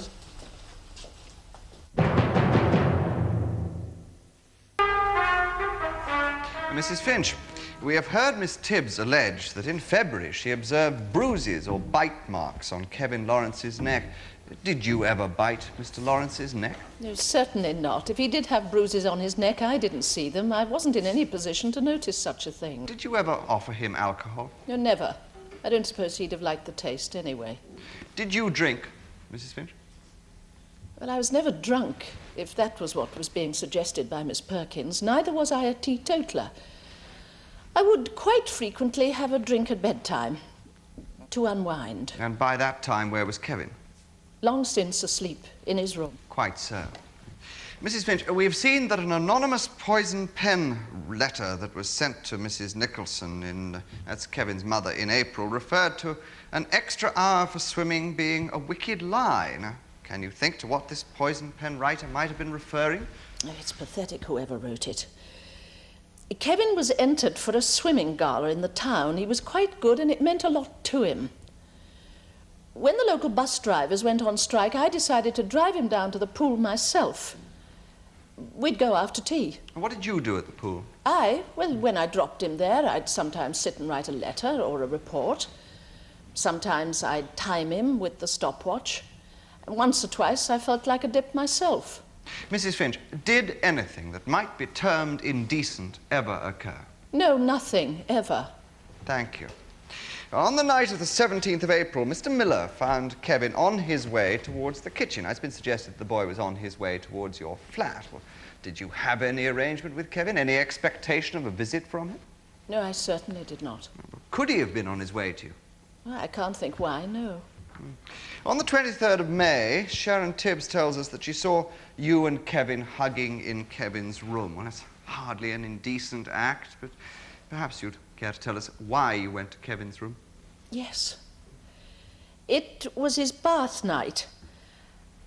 Mrs. Finch, we have heard Miss Tibbs allege that in February she observed bruises or bite marks on Kevin Lawrence's neck. Did you ever bite Mr. Lawrence's neck? No, certainly not. If he did have bruises on his neck, I didn't see them. I wasn't in any position to notice such a thing. Did you ever offer him alcohol? No, never. I don't suppose he'd have liked the taste anyway. Did you drink, Mrs. Finch? Well, I was never drunk, if that was what was being suggested by Miss Perkins. Neither was I a teetotaler. I would quite frequently have a drink at bedtime to unwind. And by that time, where was Kevin? Long since asleep in his room. Quite so. Mrs. Finch, we've seen that an anonymous poison pen letter that was sent to Mrs. Nicholson that's Kevin's mother, in April, referred to an extra hour for swimming being a wicked lie. Now, can you think to what this poison pen writer might have been referring? Oh, it's pathetic, whoever wrote it. Kevin was entered for a swimming gala in the town. He was quite good, and it meant a lot to him. When the local bus drivers went on strike, I decided to drive him down to the pool myself. We'd go after tea. What did you do at the pool? Well, when I dropped him there, I'd sometimes sit and write a letter or a report. Sometimes I'd time him with the stopwatch. And once or twice I felt like a dip myself. Mrs. Finch, did anything that might be termed indecent ever occur? No, nothing, ever. Thank you. On the night of the 17th of April, Mr. Miller found Kevin on his way towards the kitchen. It's been suggested the boy was on his way towards your flat. Well, did you have any arrangement with Kevin? Any expectation of a visit from him? No, I certainly did not. Could he have been on his way to you? Well, I can't think why, no. On the 23rd of May, Sharon Tibbs tells us that she saw you and Kevin hugging in Kevin's room. Well, that's hardly an indecent act, but perhaps you'd care to tell us why you went to Kevin's room? Yes. It was his bath night,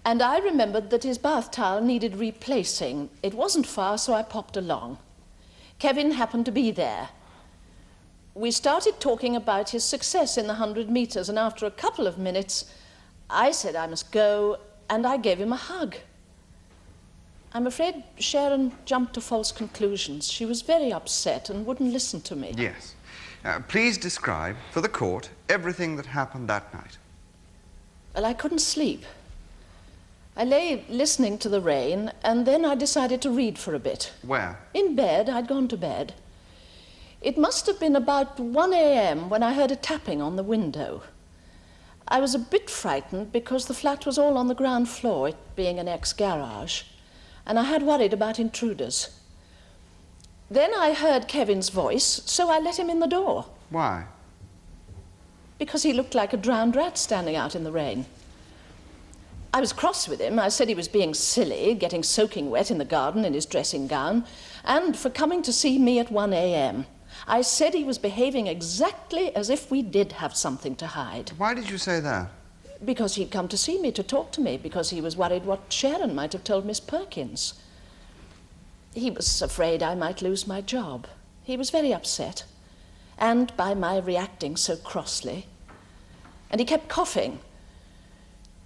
and I remembered that his bath towel needed replacing. It wasn't far, so I popped along. Kevin happened to be there. We started talking about his success in the 100 meters, and after a couple of minutes, I said I must go, and I gave him a hug. I'm afraid Sharon jumped to false conclusions. She was very upset and wouldn't listen to me. Yes. Please describe, for the court, everything that happened that night. Well, I couldn't sleep. I lay listening to the rain, and then I decided to read for a bit. Where? In bed. I'd gone to bed. It must have been about 1 a.m. when I heard a tapping on the window. I was a bit frightened because the flat was all on the ground floor, it being an ex-garage, and I had worried about intruders. Then I heard Kevin's voice, so I let him in the door. Why? Because he looked like a drowned rat standing out in the rain. I was cross with him. I said he was being silly, getting soaking wet in the garden in his dressing gown, and for coming to see me at 1 a.m. I said he was behaving exactly as if we did have something to hide. Why did you say that? Because he'd come to see me, to talk to me, because he was worried what Sharon might have told Miss Perkins. He was afraid I might lose my job. He was very upset, and by my reacting so crossly. And he kept coughing.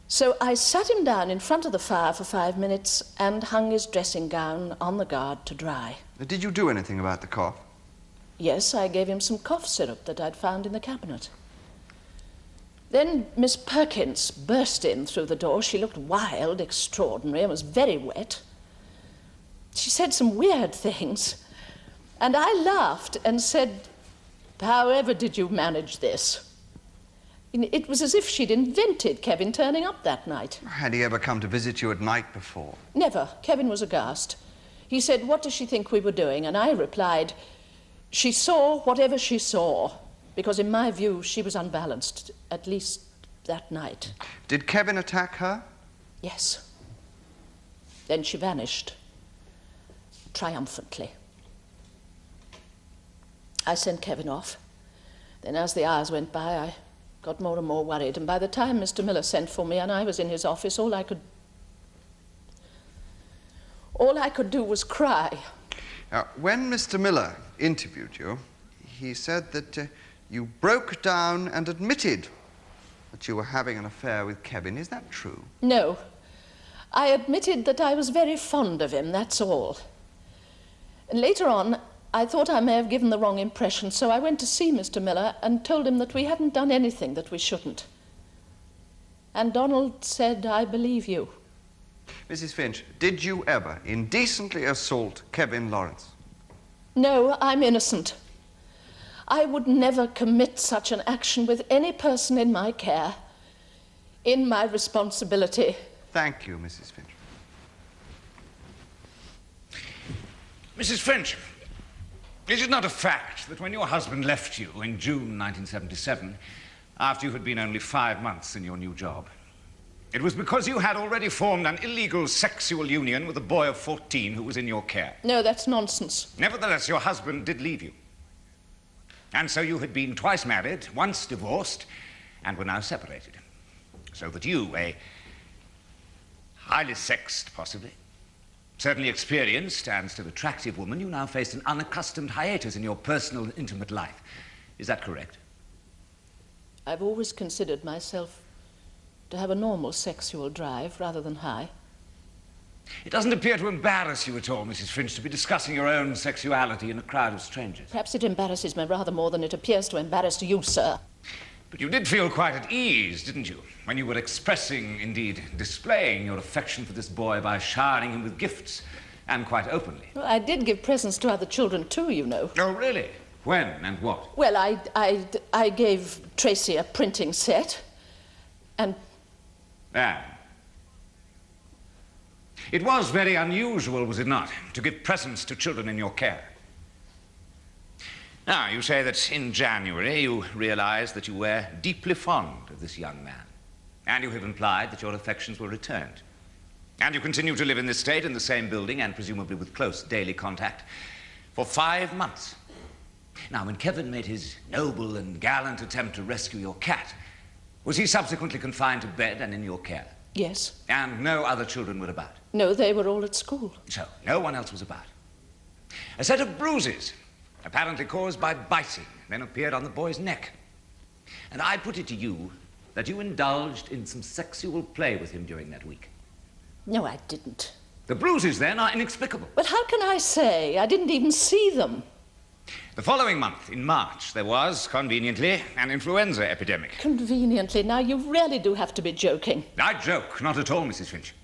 So I sat him down in front of the fire for 5 minutes and hung his dressing gown on the guard to dry. Did you do anything about the cough? Yes, I gave him some cough syrup that I'd found in the cabinet. Then Miss Perkins burst in through the door. She looked wild, extraordinary, and was very wet. She said some weird things, and I laughed and said, "However did you manage this?" It was as if she'd invented Kevin turning up that night. Had he ever come to visit you at night before? Never. Kevin was aghast. He said, "What does she think we were doing?" And I replied, "She saw whatever she saw, because in my view she was unbalanced, at least that night." Did Kevin attack her? Yes. Then she vanished, triumphantly. I sent Kevin off. Then as the hours went by, I got more and more worried, and by the time Mr. Miller sent for me and I was in his office, all I could do was cry. When Mr. Miller interviewed you, he said that you broke down and admitted that you were having an affair with Kevin. Is that true? No. I admitted that I was very fond of him, that's all. And later on, I thought I may have given the wrong impression, so I went to see Mr. Miller and told him that we hadn't done anything that we shouldn't. And Donald said, "I believe you." Mrs. Finch, did you ever indecently assault Kevin Lawrence? No, I'm innocent. I would never commit such an action with any person in my care, in my responsibility. Thank you, Mrs. Finch. Mrs. Finch, is it not a fact that when your husband left you in June 1977, after you had been only 5 months in your new job, it was because you had already formed an illegal sexual union with a boy of 14 who was in your care? No, that's nonsense. Nevertheless, your husband did leave you. And so you had been twice married, once divorced, and were now separated. So that you, a highly sexed, possibly, certainly experienced and still attractive woman, you now faced an unaccustomed hiatus in your personal and intimate life. Is that correct? I've always considered myself to have a normal sexual drive rather than high. It doesn't appear to embarrass you at all, Mrs. Finch, to be discussing your own sexuality in a crowd of strangers. Perhaps it embarrasses me rather more than it appears to embarrass you, sir. But you did feel quite at ease, didn't you, when you were expressing, indeed displaying your affection for this boy by showering him with gifts, and quite openly. Well, I did give presents to other children too, you know. Oh, really? When and what? Well, I gave Tracy a printing set, and... It was very unusual, was it not, to give presents to children in your care? Now, you say that in January you realized that you were deeply fond of this young man, and you have implied that your affections were returned. And you continue to live in this state, in the same building, and presumably with close daily contact, for 5 months. Now, when Kevin made his noble and gallant attempt to rescue your cat, was he subsequently confined to bed and in your care? Yes. And no other children were about? No, they were all at school. So, no one else was about. A set of bruises, apparently caused by biting, then appeared on the boy's neck. And I put it to you that you indulged in some sexual play with him during that week. No, I didn't. The bruises, then, are inexplicable. But how can I say? I didn't even see them. The following month, in March, there was, conveniently, an influenza epidemic. Conveniently? Now, you really do have to be joking. I joke, not at all, Mrs. Finch.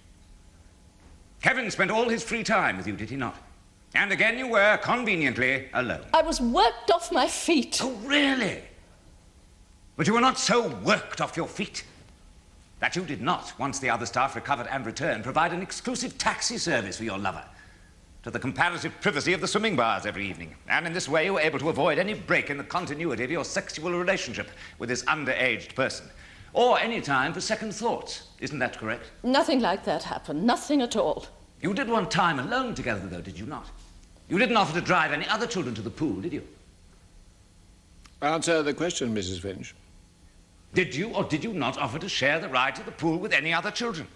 Kevin spent all his free time with you, did he not? And again you were, conveniently, alone. I was worked off my feet. Oh, really? But you were not so worked off your feet that you did not, once the other staff recovered and returned, provide an exclusive taxi service for your lover to the comparative privacy of the swimming bars every evening. And in this way you were able to avoid any break in the continuity of your sexual relationship with this underaged person. Or any time for second thoughts. Isn't that correct? Nothing like that happened. Nothing at all. You did want time alone together, though, did you not? You didn't offer to drive any other children to the pool, did you? Answer the question, Mrs. Finch. Did you or did you not offer to share the ride to the pool with any other children?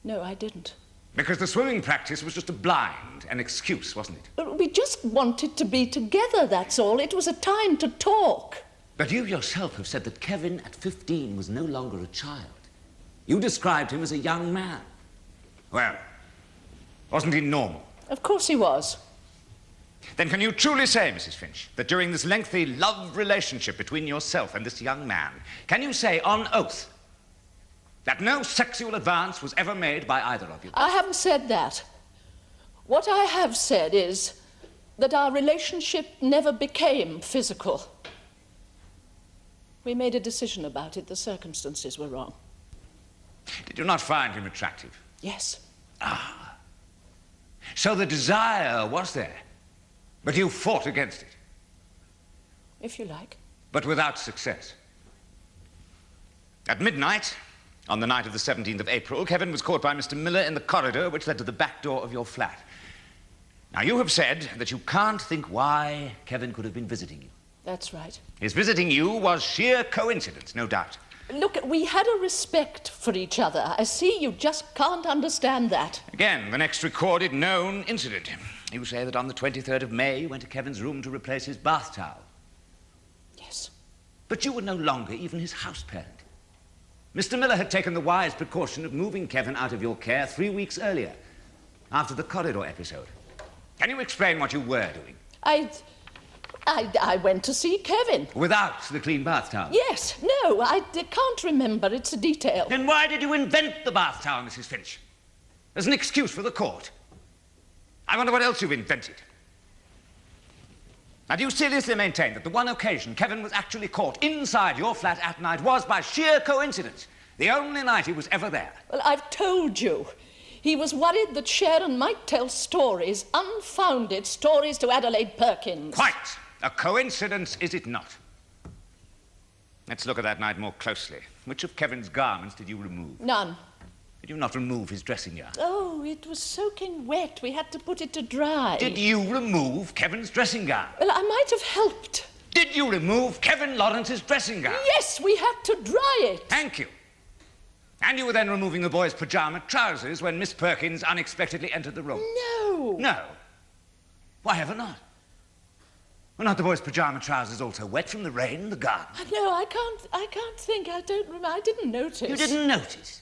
No, I didn't. Because the swimming practice was just a blind, an excuse, wasn't it? But we just wanted to be together, that's all. It was a time to talk. But you yourself have said that Kevin at 15 was no longer a child. You described him as a young man. Well, wasn't he normal? Of course he was. Then can you truly say, Mrs. Finch, that during this lengthy love relationship between yourself and this young man, can you say on oath that no sexual advance was ever made by either of you? I haven't said that. What I have said is that our relationship never became physical. We made a decision about it. The circumstances were wrong. Did you not find him attractive? Yes. Ah. So the desire was there, but you fought against it. If you like. But without success. At midnight, on the night of the 17th of April, Kevin was caught by Mr. Miller in the corridor which led to the back door of your flat. Now, you have said that you can't think why Kevin could have been visiting you. That's right. His visiting you was sheer coincidence, no doubt. Look, we had a respect for each other. I see you just can't understand that. Again, the next recorded known incident. You say that on the 23rd of May, you went to Kevin's room to replace his bath towel. Yes. But you were no longer even his house parent. Mr. Miller had taken the wise precaution of moving Kevin out of your care 3 weeks earlier, after the corridor episode. Can you explain what you were doing? I went to see Kevin. Without the clean bath towel? Yes. No, I can't remember. It's a detail. Then why did you invent the bath towel, Mrs. Finch? As an excuse for the court? I wonder what else you've invented. Now, do you seriously maintain that the one occasion Kevin was actually caught inside your flat at night was, by sheer coincidence, the only night he was ever there? Well, I've told you. He was worried that Sharon might tell stories, unfounded stories to Adelaide Perkins. Quite. A coincidence, is it not? Let's look at that night more closely. Which of Kevin's garments did you remove? None. Did you not remove his dressing gown? Oh, it was soaking wet. We had to put it to dry. Did you remove Kevin's dressing gown? Well, I might have helped. Did you remove Kevin Lawrence's dressing gown? Yes, we had to dry it. Thank you. And you were then removing the boy's pyjama trousers when Miss Perkins unexpectedly entered the room? No. No? Why ever not? Were not the boy's pyjama trousers also wet from the rain in the garden? No, I can't think. I don't remember. I didn't notice. You didn't notice?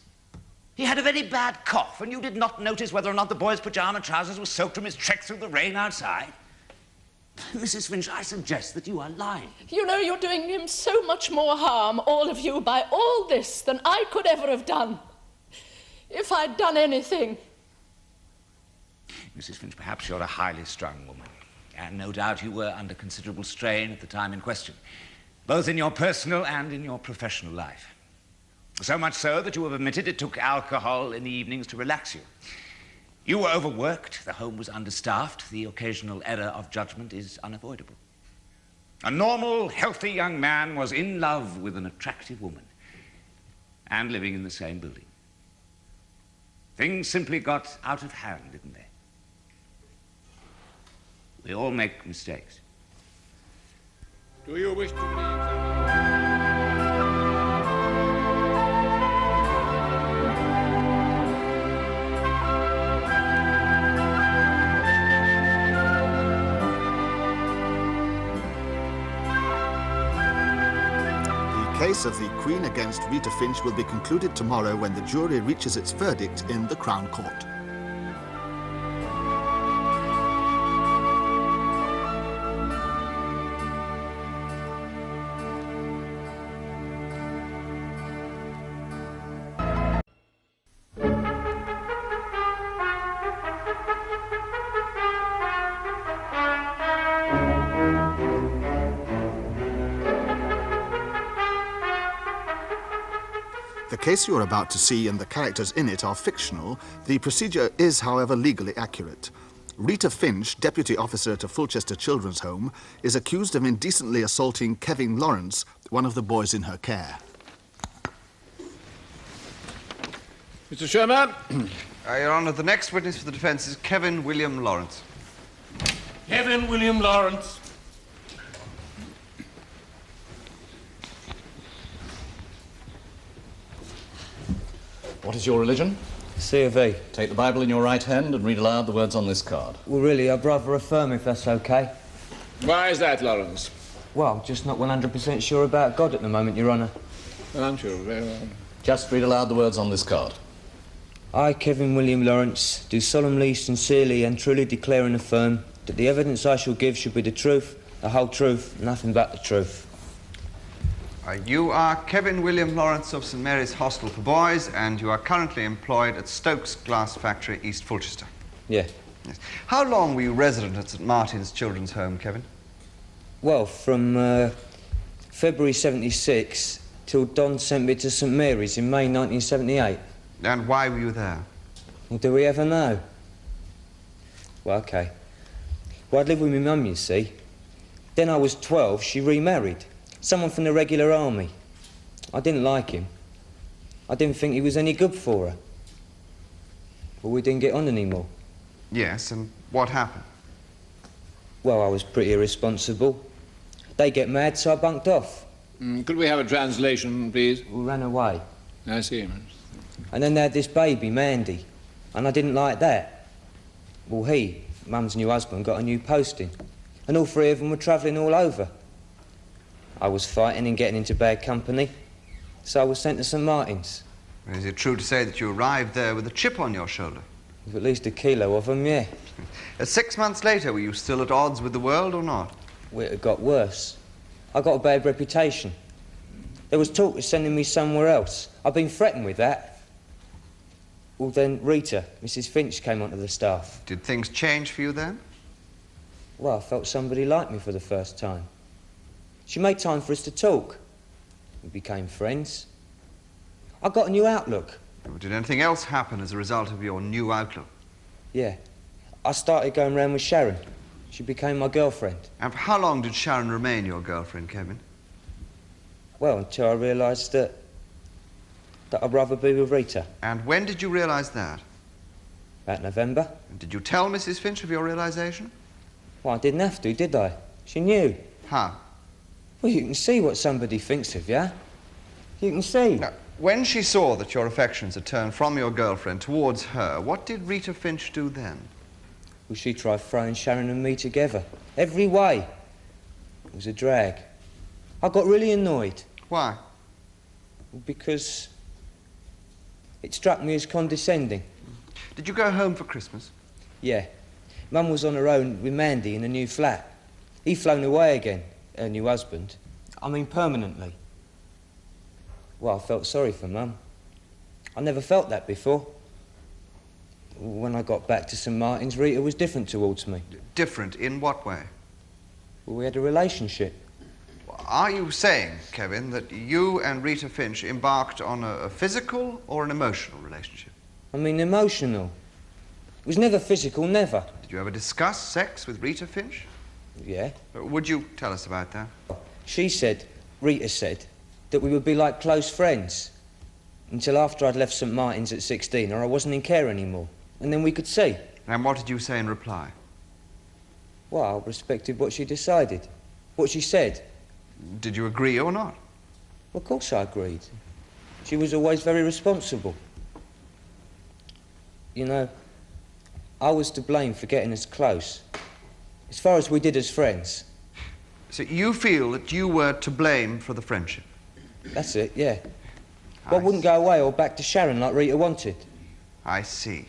He had a very bad cough, and you did not notice whether or not the boy's pyjama trousers were soaked from his trek through the rain outside? Mrs. Finch, I suggest that you are lying. You know, you're doing him so much more harm, all of you, by all this than I could ever have done. If I'd done anything. Mrs. Finch, perhaps you're a highly strung woman, and no doubt you were under considerable strain at the time in question, both in your personal and in your professional life. So much so that you have admitted it took alcohol in the evenings to relax you. You were overworked, the home was understaffed, the occasional error of judgment is unavoidable. A normal, healthy young man was in love with an attractive woman and living in the same building. Things simply got out of hand, didn't they? We all make mistakes. Do you wish to re-examine? The case of the Queen against Rita Finch will be concluded tomorrow when the jury reaches its verdict in the Crown Court. The case you're about to see and the characters in it are fictional. The procedure is, however, legally accurate. Rita Finch, deputy officer at a Fulchester Children's Home, is accused of indecently assaulting Kevin Lawrence, one of the boys in her care. Mr. Sherman? Your Honour, the next witness for the defence is Kevin William Lawrence. Kevin William Lawrence. What is your religion? C of E. Take the Bible in your right hand and read aloud the words on this card. Well, really, I'd rather affirm if that's okay. Why is that, Lawrence? Well, I'm just not 100% sure about God at the moment, Your Honour. Well, aren't you? Very well. Just read aloud the words on this card. I, Kevin William Lawrence, do solemnly, sincerely and truly declare and affirm that the evidence I shall give shall be the truth, the whole truth, nothing but the truth. You are Kevin William Lawrence of St Mary's Hostel for Boys, and you are currently employed at Stokes Glass Factory, East Fulchester. Yeah. Yes. How long were you resident at St Martin's Children's Home, Kevin? Well, from February 76 till Don sent me to St Mary's in May 1978. And why were you there? Well, do we ever know? Well, OK. Well, I'd lived with my mum, you see. Then I was 12, she remarried. Someone from the regular army. I didn't like him. I didn't think he was any good for her. But we didn't get on anymore. Yes, and what happened? Well, I was pretty irresponsible. They get mad, so I bunked off. Could we have a translation, please? We ran away. I see. And then they had this baby, Mandy. And I didn't like that. Well, he, Mum's new husband, got a new posting. And all three of them were travelling all over. I was fighting and getting into bad company, so I was sent to St Martin's. Is it true to say that you arrived there with a chip on your shoulder? With at least a kilo of them, yeah. 6 months later, were you still at odds with the world or not? Well, it got worse. I got a bad reputation. There was talk of sending me somewhere else. I've been threatened with that. Well, then Rita, Mrs Finch, came onto the staff. Did things change for you then? Well, I felt somebody liked me for the first time. She made time for us to talk. We became friends. I got a new outlook. Did anything else happen as a result of your new outlook? Yeah. I started going round with Sharon. She became my girlfriend. And for how long did Sharon remain your girlfriend, Kevin? Well, until I realised that I'd rather be with Rita. And when did you realise that? About November. And did you tell Mrs. Finch of your realisation? Well, I didn't have to, did I? She knew. How? Well, you can see what somebody thinks of you. You can see. Now, when she saw that your affections had turned from your girlfriend towards her, what did Rita Finch do then? Well, she tried throwing Sharon and me together. Every way. It was a drag. I got really annoyed. Why? Well, because it struck me as condescending. Did you go home for Christmas? Yeah. Mum was on her own with Mandy in a new flat. He'd flown away again, her new husband. I mean, permanently. Well, I felt sorry for Mum. I never felt that before. When I got back to St Martin's, Rita was different towards me. Different in what way? Well, we had a relationship. Are you saying, Kevin, that you and Rita Finch embarked on a physical or an emotional relationship? I mean, emotional. It was never physical, never. Did you ever discuss sex with Rita Finch? Yeah. Would you tell us about that? Rita said, that we would be like close friends until after I'd left St Martin's at 16 or I wasn't in care anymore. And then we could see. And what did you say in reply? Well, I respected what she decided, what she said. Did you agree or not? Well, of course I agreed. She was always very responsible. You know, I was to blame for getting us close, as far as we did as friends. So you feel that you were to blame for the friendship? That's it, yeah. But I wouldn't go away or back to Sharon like Rita wanted. I see.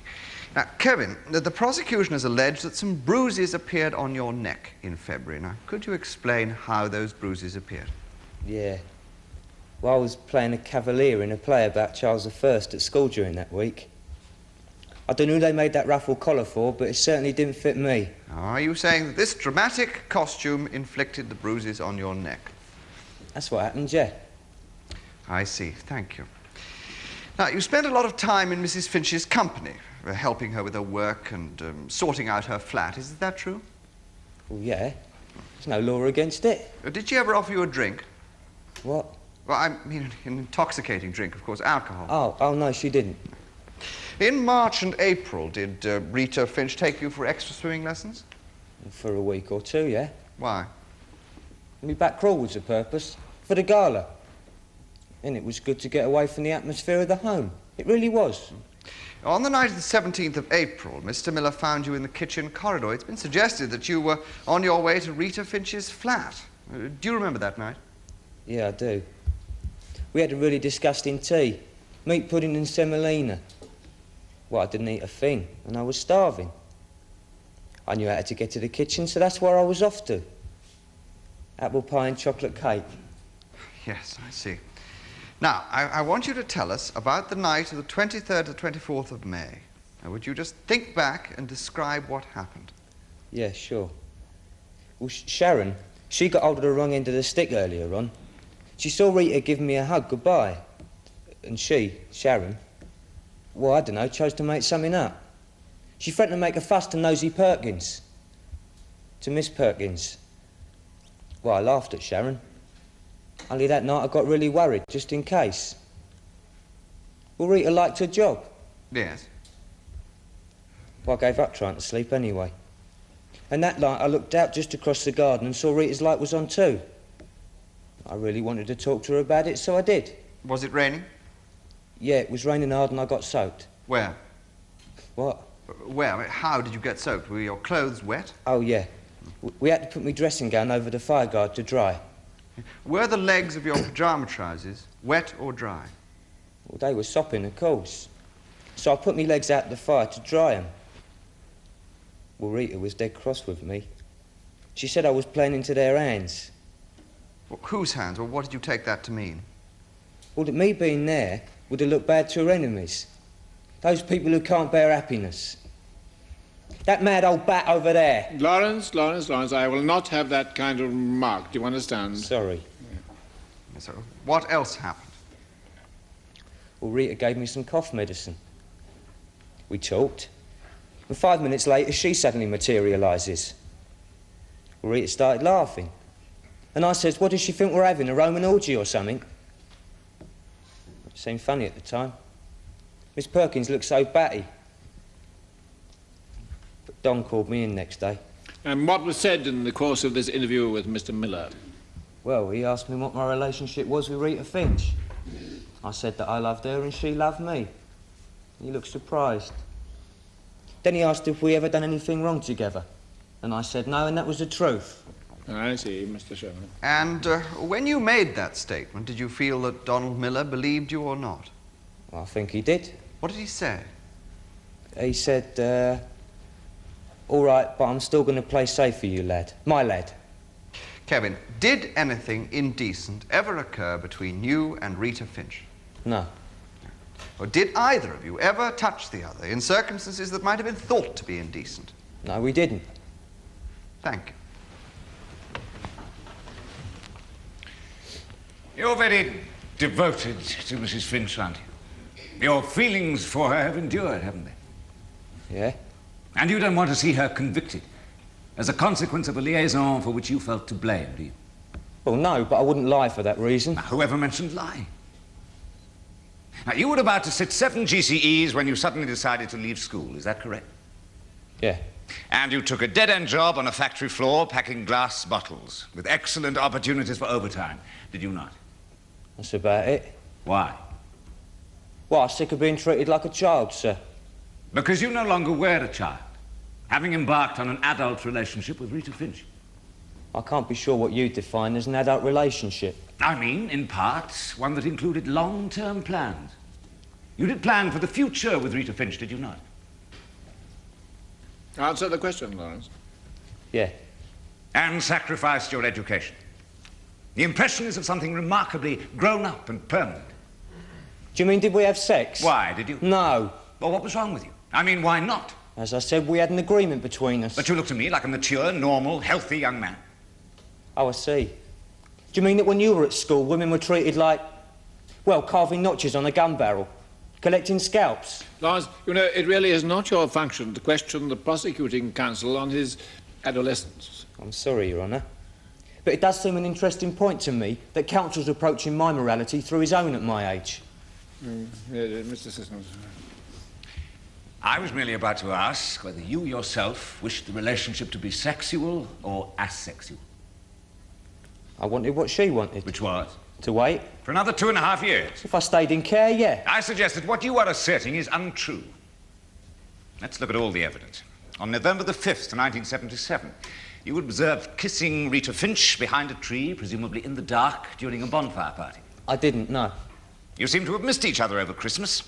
Now, Kevin, the prosecution has alleged that some bruises appeared on your neck in February. Now, could you explain how those bruises appeared? Yeah. Well, I was playing a cavalier in a play about Charles I at school during that week. I don't know who they made that ruffled collar for, but it certainly didn't fit me. Are you saying that this dramatic costume inflicted the bruises on your neck? That's what happened, yeah. I see. Thank you. Now, you spent a lot of time in Mrs. Finch's company, helping her with her work and sorting out her flat. Is that true? Well, yeah. There's no law against it. Did she ever offer you a drink? What? Well, I mean an intoxicating drink, of course, alcohol. Oh, no, she didn't. In March and April, did Rita Finch take you for extra swimming lessons? For a week or two, yeah. Why? My back crawl was the purpose, for the gala. And it was good to get away from the atmosphere of the home. It really was. On the night of the 17th of April, Mr. Miller found you in the kitchen corridor. It's been suggested that you were on your way to Rita Finch's flat. Do you remember that night? Yeah, I do. We had a really disgusting tea. Meat pudding and semolina. Well, I didn't eat a thing, and I was starving. I knew how to get to the kitchen, so that's where I was off to. Apple pie and chocolate cake. Yes, I see. Now, I want you to tell us about the night of the 23rd to 24th of May. Now, would you just think back and describe what happened? Yeah, sure. Well, Sharon, she got hold of the wrong end of the stick earlier on. She saw Rita give me a hug goodbye. And Sharon, well, I don't know, chose to make something up. She threatened to make a fuss to Nosy Perkins. To Miss Perkins. Well, I laughed at Sharon. Only that night I got really worried, just in case. Well, Rita liked her job. Yes. Well, I gave up trying to sleep anyway. And that night I looked out just across the garden and saw Rita's light was on too. I really wanted to talk to her about it, so I did. Was it raining? Yeah, it was raining hard and I got soaked. Where? What? Where? I mean, how did you get soaked? Were your clothes wet? Oh, yeah. We had to put my dressing gown over the fire guard to dry. Were the legs of your pyjama trousers wet or dry? Well, they were sopping, of course. So I put my legs out the fire to dry them. Well, Rita was dead cross with me. She said I was playing into their hands. Well, whose hands? Well, what did you take that to mean? Well, that me being there would have looked bad to her enemies. Those people who can't bear happiness. That mad old bat over there. Lawrence, I will not have that kind of remark. Do you understand? Sorry. Yes, sir. What else happened? Well, Rita gave me some cough medicine. We talked. And 5 minutes later, she suddenly materialises. Well, Rita started laughing. And I says, what does she think we're having, a Roman orgy or something? It seemed funny at the time. Miss Perkins looked so batty. But Don called me in next day. And what was said in the course of this interview with Mr. Miller? Well, he asked me what my relationship was with Rita Finch. I said that I loved her and she loved me. He looked surprised. Then he asked if we ever done anything wrong together. And I said no, and that was the truth. I see, Mr. Sherman. And when you made that statement, did you feel that Donald Miller believed you or not? Well, I think he did. What did he say? He said, all right, but I'm still going to play safe for you, lad. My lad. Kevin, did anything indecent ever occur between you and Rita Finch? No. Or did either of you ever touch the other in circumstances that might have been thought to be indecent? No, we didn't. Thank you. You're very devoted to Mrs. Finch, aren't you? Your feelings for her have endured, haven't they? Yeah? And you don't want to see her convicted as a consequence of a liaison for which you felt to blame, do you? Well, no, but I wouldn't lie for that reason. Now, whoever mentioned lying? Now, you were about to sit 7 GCEs when you suddenly decided to leave school, is that correct? Yeah. And you took a dead-end job on a factory floor packing glass bottles with excellent opportunities for overtime, did you not? That's about it. Why? Well, I'm sick of being treated like a child, sir. Because you no longer were a child, having embarked on an adult relationship with Rita Finch. I can't be sure what you define as an adult relationship. I mean, in part, one that included long-term plans. You did plan for the future with Rita Finch, did you not? Answer the question, Lawrence. Yeah. And sacrificed your education. The impression is of something remarkably grown-up and permanent. Do you mean, did we have sex? Why, did you? No. Well, what was wrong with you? I mean, why not? As I said, we had an agreement between us. But you look to me like a mature, normal, healthy young man. Oh, I see. Do you mean that when you were at school, women were treated like, well, carving notches on a gun barrel, collecting scalps? Lawrence, you know, it really is not your function to question the prosecuting counsel on his adolescence. I'm sorry, Your Honour. But it does seem an interesting point to me that counsel's approaching my morality through his own at my age. Mr. Sisson. I was merely about to ask whether you yourself wished the relationship to be sexual or asexual. I wanted what she wanted. Which was? To wait. For another 2.5 years. If I stayed in care, yeah. I suggest that what you are asserting is untrue. Let's look at all the evidence. On November the 5th, 1977, you were observed kissing Rita Finch behind a tree, presumably in the dark, during a bonfire party. I didn't, no. You seem to have missed each other over Christmas,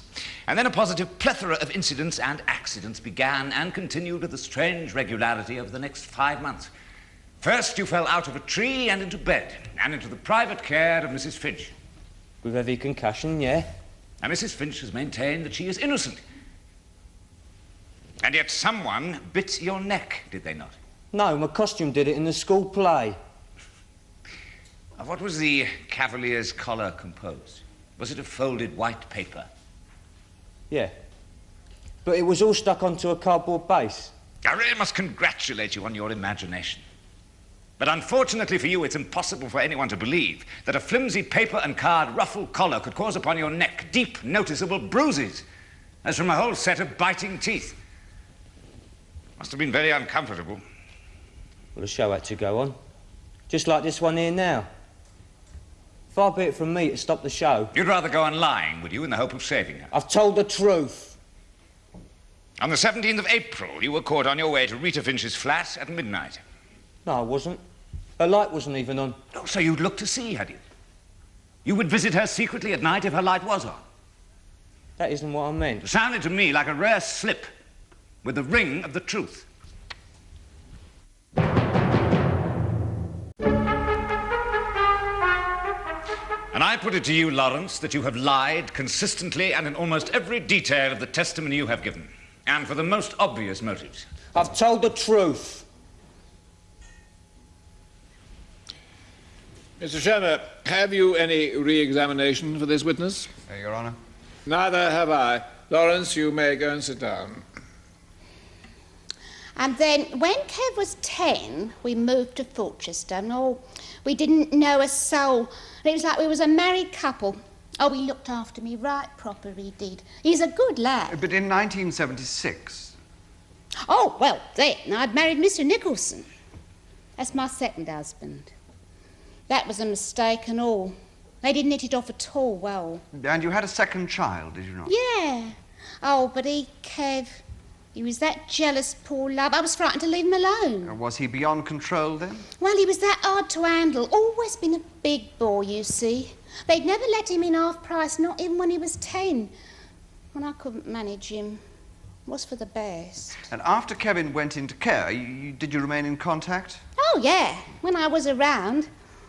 and then a positive plethora of incidents and accidents began and continued with a strange regularity over the next 5 months. First, you fell out of a tree and into bed, and into the private care of Mrs. Finch. With heavy concussion, yeah. And Mrs. Finch has maintained that she is innocent. And yet someone bit your neck, did they not? No, my costume did it in the school play. Of what was the cavalier's collar composed? Was it of folded white paper? Yeah. But it was all stuck onto a cardboard base. I really must congratulate you on your imagination. But unfortunately for you, it's impossible for anyone to believe that a flimsy paper and card ruffled collar could cause upon your neck deep, noticeable bruises, as from a whole set of biting teeth. Must have been very uncomfortable. Well, the show had to go on. Just like this one here now. Far be it from me to stop the show. You'd rather go on lying, would you, in the hope of saving her? I've told the truth. On the 17th of April, you were caught on your way to Rita Finch's flat at midnight. No, I wasn't. Her light wasn't even on. Oh, so you'd look to see, had you? You would visit her secretly at night if her light was on. That isn't what I meant. It sounded to me like a rare slip with the ring of the truth. And I put it to you, Lawrence, that you have lied consistently and in almost every detail of the testimony you have given, and for the most obvious motives. I've told the truth. Mr. Shermer, have you any re-examination for this witness? Your Honour. Neither have I. Lawrence, you may go and sit down. And then, when Kev was 10, we moved to Forchester. And, we didn't know a soul. It was like we was a married couple. Oh, he looked after me right proper, he did. He's a good lad. But in 1976... Oh, well, then, I'd married Mr. Nicholson. That's my second husband. That was a mistake and all. They didn't hit it off at all well. And you had a second child, did you not? Yeah. Oh, but Kev, he was that jealous, poor love. I was frightened to leave him alone. Was he beyond control then? Well, he was that hard to handle. Always been a big boy, you see. They'd never let him in half price, not even when he was 10. When I couldn't manage him, it was for the best. And after Kevin went into care, did you remain in contact? Oh, yeah. When I was around.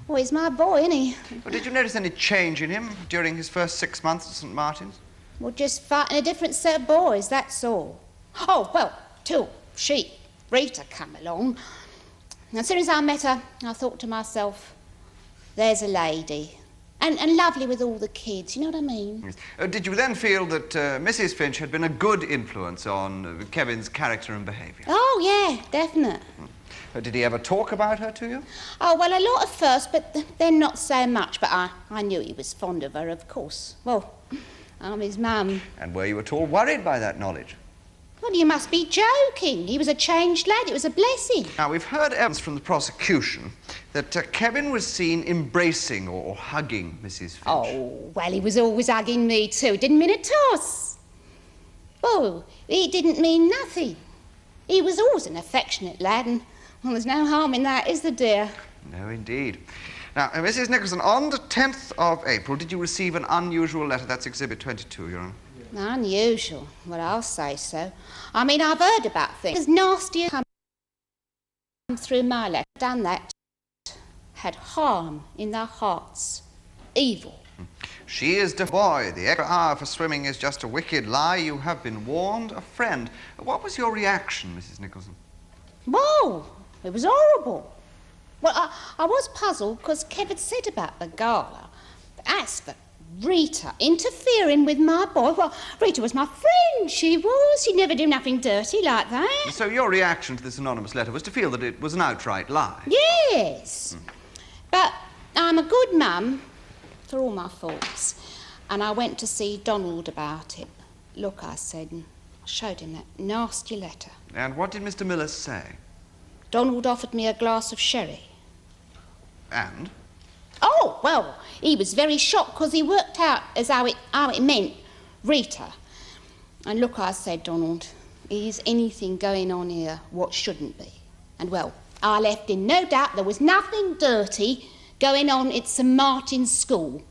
Oh, he's my boy, isn't he? Well, did you notice any change in him during his first 6 months at St. Martin's? Well, just fighting a different set of boys, that's all. Oh, well, till Rita come along. As soon as I met her, I thought to myself, there's a lady. And lovely with all the kids, you know what I mean? Yes. Did you then feel that Mrs. Finch had been a good influence on Kevin's character and behaviour? Oh, yeah, definite. Did he ever talk about her to you? Oh, well, a lot at first, but then not so much. But I knew he was fond of her, of course. Well, I'm his mum. And were you at all worried by that knowledge? Well, you must be joking. He was a changed lad. It was a blessing. Now, we've heard evidence from the prosecution that Kevin was seen embracing or hugging Mrs. Finch. Oh, well, he was always hugging me too. Didn't mean a toss. Oh, he didn't mean nothing. He was always an affectionate lad, and, well, there's no harm in that, is there, dear? No, indeed. Now, Mrs. Nicholson, on the 10th of April, did you receive an unusual letter? That's Exhibit 22, Your Honour. Unusual? Well, I'll say so. I mean, I've heard about things as nasty as come through my letter. Done that. Had harm in their hearts. Evil. She is the boy. The extra hour for swimming is just a wicked lie. You have been warned. A friend. What was your reaction, Mrs. Nicholson? Whoa! It was horrible. Well, I was puzzled because Kev had said about the gala. But as for Rita interfering with my boy, well, Rita was my friend, she was. She'd never do nothing dirty like that. So your reaction to this anonymous letter was to feel that it was an outright lie? Yes. But I'm a good mum, for all my faults, and I went to see Donald about it. Look, I said, and I showed him that nasty letter. And what did Mr. Miller say? Donald offered me a glass of sherry. And? Oh, well, he was very shocked because he worked out as how it meant Rita. And look, I said, Donald, is anything going on here what shouldn't be? And, well, I left in no doubt there was nothing dirty going on at St. Martin's School.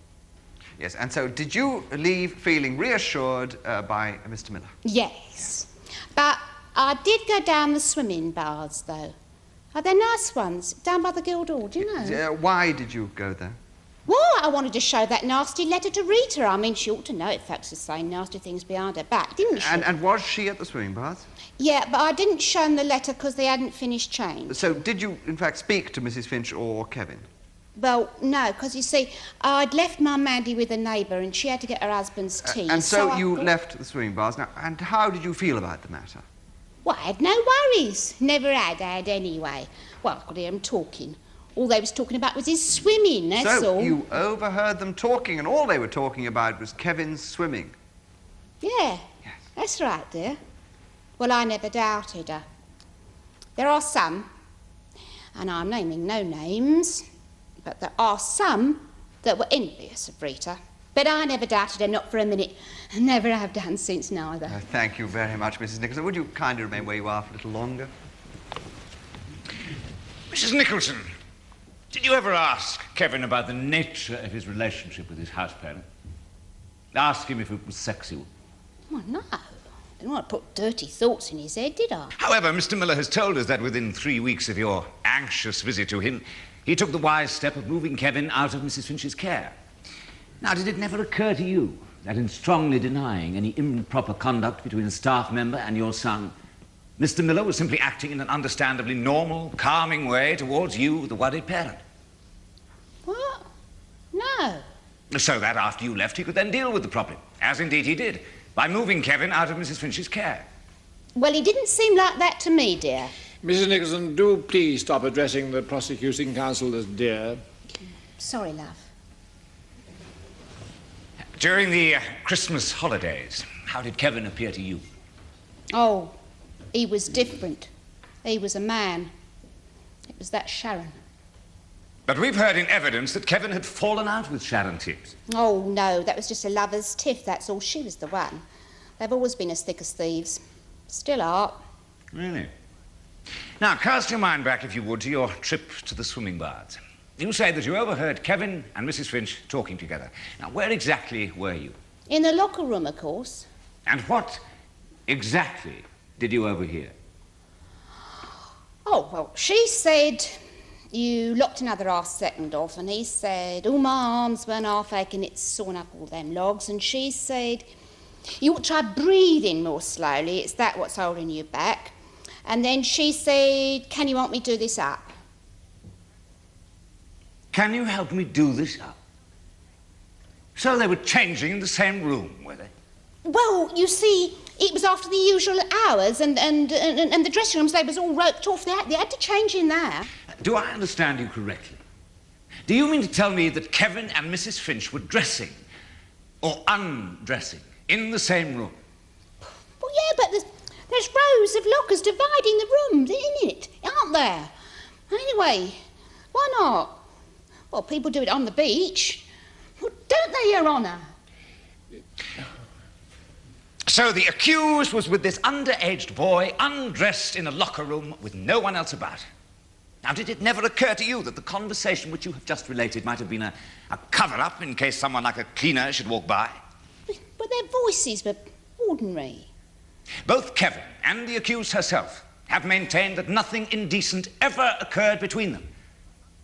Yes, and so did you leave feeling reassured by Mr. Miller? Yes. But I did go down the swimming baths, though. Are they nice ones, down by the Guildhall, do you know? Why did you go there? Well, I wanted to show that nasty letter to Rita. I mean, she ought to know if folks are saying nasty things behind her back, didn't she? And was she at the swimming baths? Yeah, but I didn't show them the letter because they hadn't finished change. So did you, in fact, speak to Mrs. Finch or Kevin? Well, no, because, you see, I'd left my Mandy with a neighbour and she had to get her husband's tea. And so you left the swimming baths. Now, and how did you feel about the matter? Well, I had no worries. Never had anyway. Well, I could hear them talking. All they was talking about was his swimming, that's all. So you overheard them talking, and all they were talking about was Kevin's swimming? Yeah, yes. That's right, dear. Well, I never doubted her. There are some, and I'm naming no names, but there are some that were envious of Rita. But I never doubted her, not for a minute. Never have done since neither. Thank you very much, Mrs. Nicholson. Would you kindly remain where you are for a little longer? Mrs. Nicholson, did you ever ask Kevin about the nature of his relationship with his house parent? Ask him if it was sexual? Well, no. I didn't want to put dirty thoughts in his head, did I? However, Mr. Miller has told us that within 3 weeks of your anxious visit to him, he took the wise step of moving Kevin out of Mrs. Finch's care. Now, did it never occur to you that in strongly denying any improper conduct between a staff member and your son, Mr. Miller was simply acting in an understandably normal, calming way towards you, the worried parent. What? No. So that after you left, he could then deal with the problem, as indeed he did, by moving Kevin out of Mrs. Finch's care. Well, he didn't seem like that to me, dear. Mrs. Nicholson, do please stop addressing the prosecuting counsel as dear. Sorry, love. During the Christmas holidays, how did Kevin appear to you? Oh, he was different. He was a man. It was that Sharon. But we've heard in evidence that Kevin had fallen out with Sharon Tibbs. Oh, no, that was just a lover's tiff, that's all. She was the one. They've always been as thick as thieves. Still are. Really? Now, cast your mind back, if you would, to your trip to the swimming baths. You say that you overheard Kevin and Mrs. Finch talking together. Now, where exactly were you? In the locker room, of course. And what exactly did you overhear? Oh, well, she said you locked another half-second off, and he said, oh, my arms weren't half aching, it's sawing up all them logs, and she said, you ought to try breathing more slowly, it's that what's holding you back. And then she said, can you help me do this up? Can you help me do this up? So they were changing in the same room, were they? Well, you see, it was after the usual hours, and the dressing rooms, they was all roped off. They had to change in there. Do I understand you correctly? Do you mean to tell me that Kevin and Mrs. Finch were dressing or undressing in the same room? Well, yeah, but there's rows of lockers dividing the rooms, isn't it? Aren't there? Anyway, why not? Well, people do it on the beach. Well, don't they, Your Honour? So the accused was with this underaged boy, undressed in a locker room with no one else about. Now, did it never occur to you that the conversation which you have just related might have been a cover-up in case someone like a cleaner should walk by? But their voices were ordinary. Both Kevin and the accused herself have maintained that nothing indecent ever occurred between them.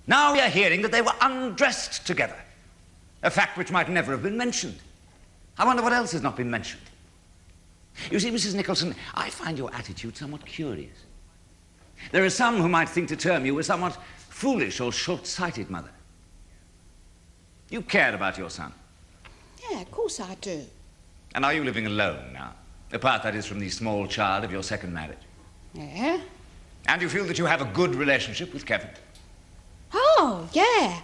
Now we are hearing that they were undressed together, a fact which might never have been mentioned. I wonder what else has not been mentioned. You see, Mrs. Nicholson, I find your attitude somewhat curious. There are some who might think to term you a somewhat foolish or short-sighted mother. You cared about your son. Yeah, of course I do. And are you living alone now? Apart, that is, from the small child of your second marriage. Yeah? And you feel that you have a good relationship with Kevin? Oh, yeah.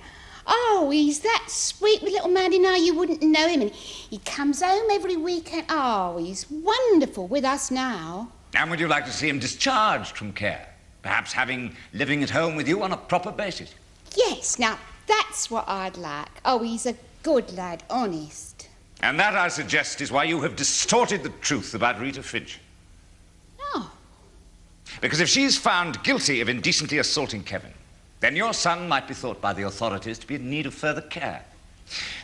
Oh, he's that sweet little man, you know, you wouldn't know him. And he comes home every weekend. Oh, he's wonderful with us now. And would you like to see him discharged from care? Perhaps living at home with you on a proper basis? Yes, now, that's what I'd like. Oh, he's a good lad, honest. And that, I suggest, is why you have distorted the truth about Rita Finch. Oh. Because if she's found guilty of indecently assaulting Kevin, then your son might be thought by the authorities to be in need of further care.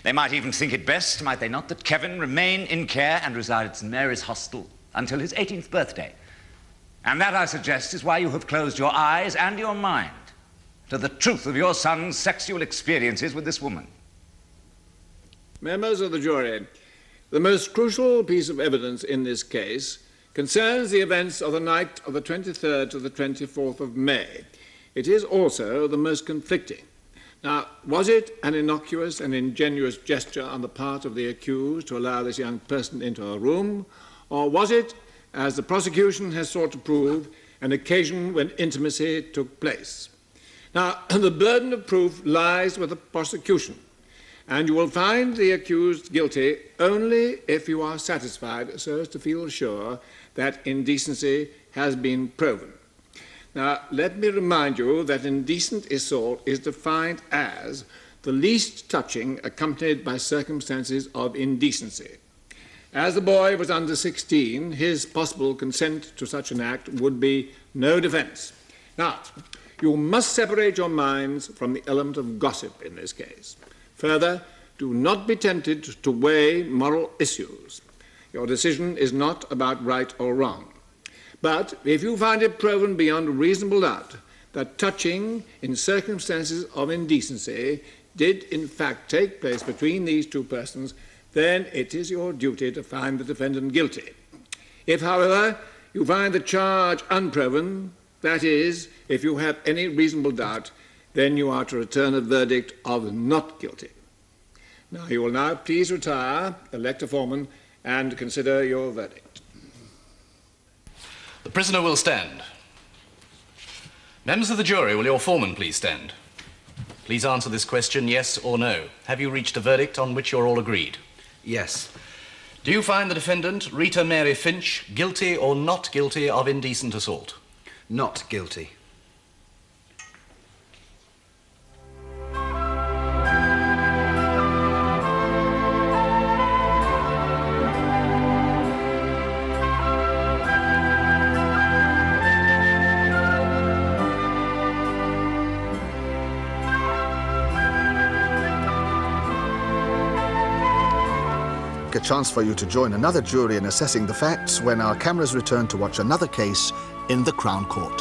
They might even think it best, might they not, that Kevin remain in care and reside at St. Mary's Hostel until his 18th birthday. And that, I suggest, is why you have closed your eyes and your mind to the truth of your son's sexual experiences with this woman. Members of the jury, the most crucial piece of evidence in this case concerns the events of the night of the 23rd to the 24th of May. It is also the most conflicting. Now, was it an innocuous and ingenuous gesture on the part of the accused to allow this young person into her room, or was it, as the prosecution has sought to prove, an occasion when intimacy took place? Now, the burden of proof lies with the prosecution, and you will find the accused guilty only if you are satisfied so as to feel sure that indecency has been proven. Now, let me remind you that indecent assault is defined as the least touching accompanied by circumstances of indecency. As the boy was under 16, his possible consent to such an act would be no defence. Now, you must separate your minds from the element of gossip in this case. Further, do not be tempted to weigh moral issues. Your decision is not about right or wrong. But if you find it proven beyond reasonable doubt that touching in circumstances of indecency did in fact take place between these two persons, then it is your duty to find the defendant guilty. If, however, You find the charge unproven, that is, if you have any reasonable doubt, then you are to return a verdict of not guilty. Now, you will now please retire, elect a foreman, and consider your verdict. The prisoner will stand. Members of the jury, will your foreman please stand? Please answer this question, yes or no. Have you reached a verdict on which you're all agreed? Yes. Do you find the defendant, Rita Mary Finch, guilty or not guilty of indecent assault? Not guilty. A chance for you to join another jury in assessing the facts when our cameras return to watch another case in the Crown Court.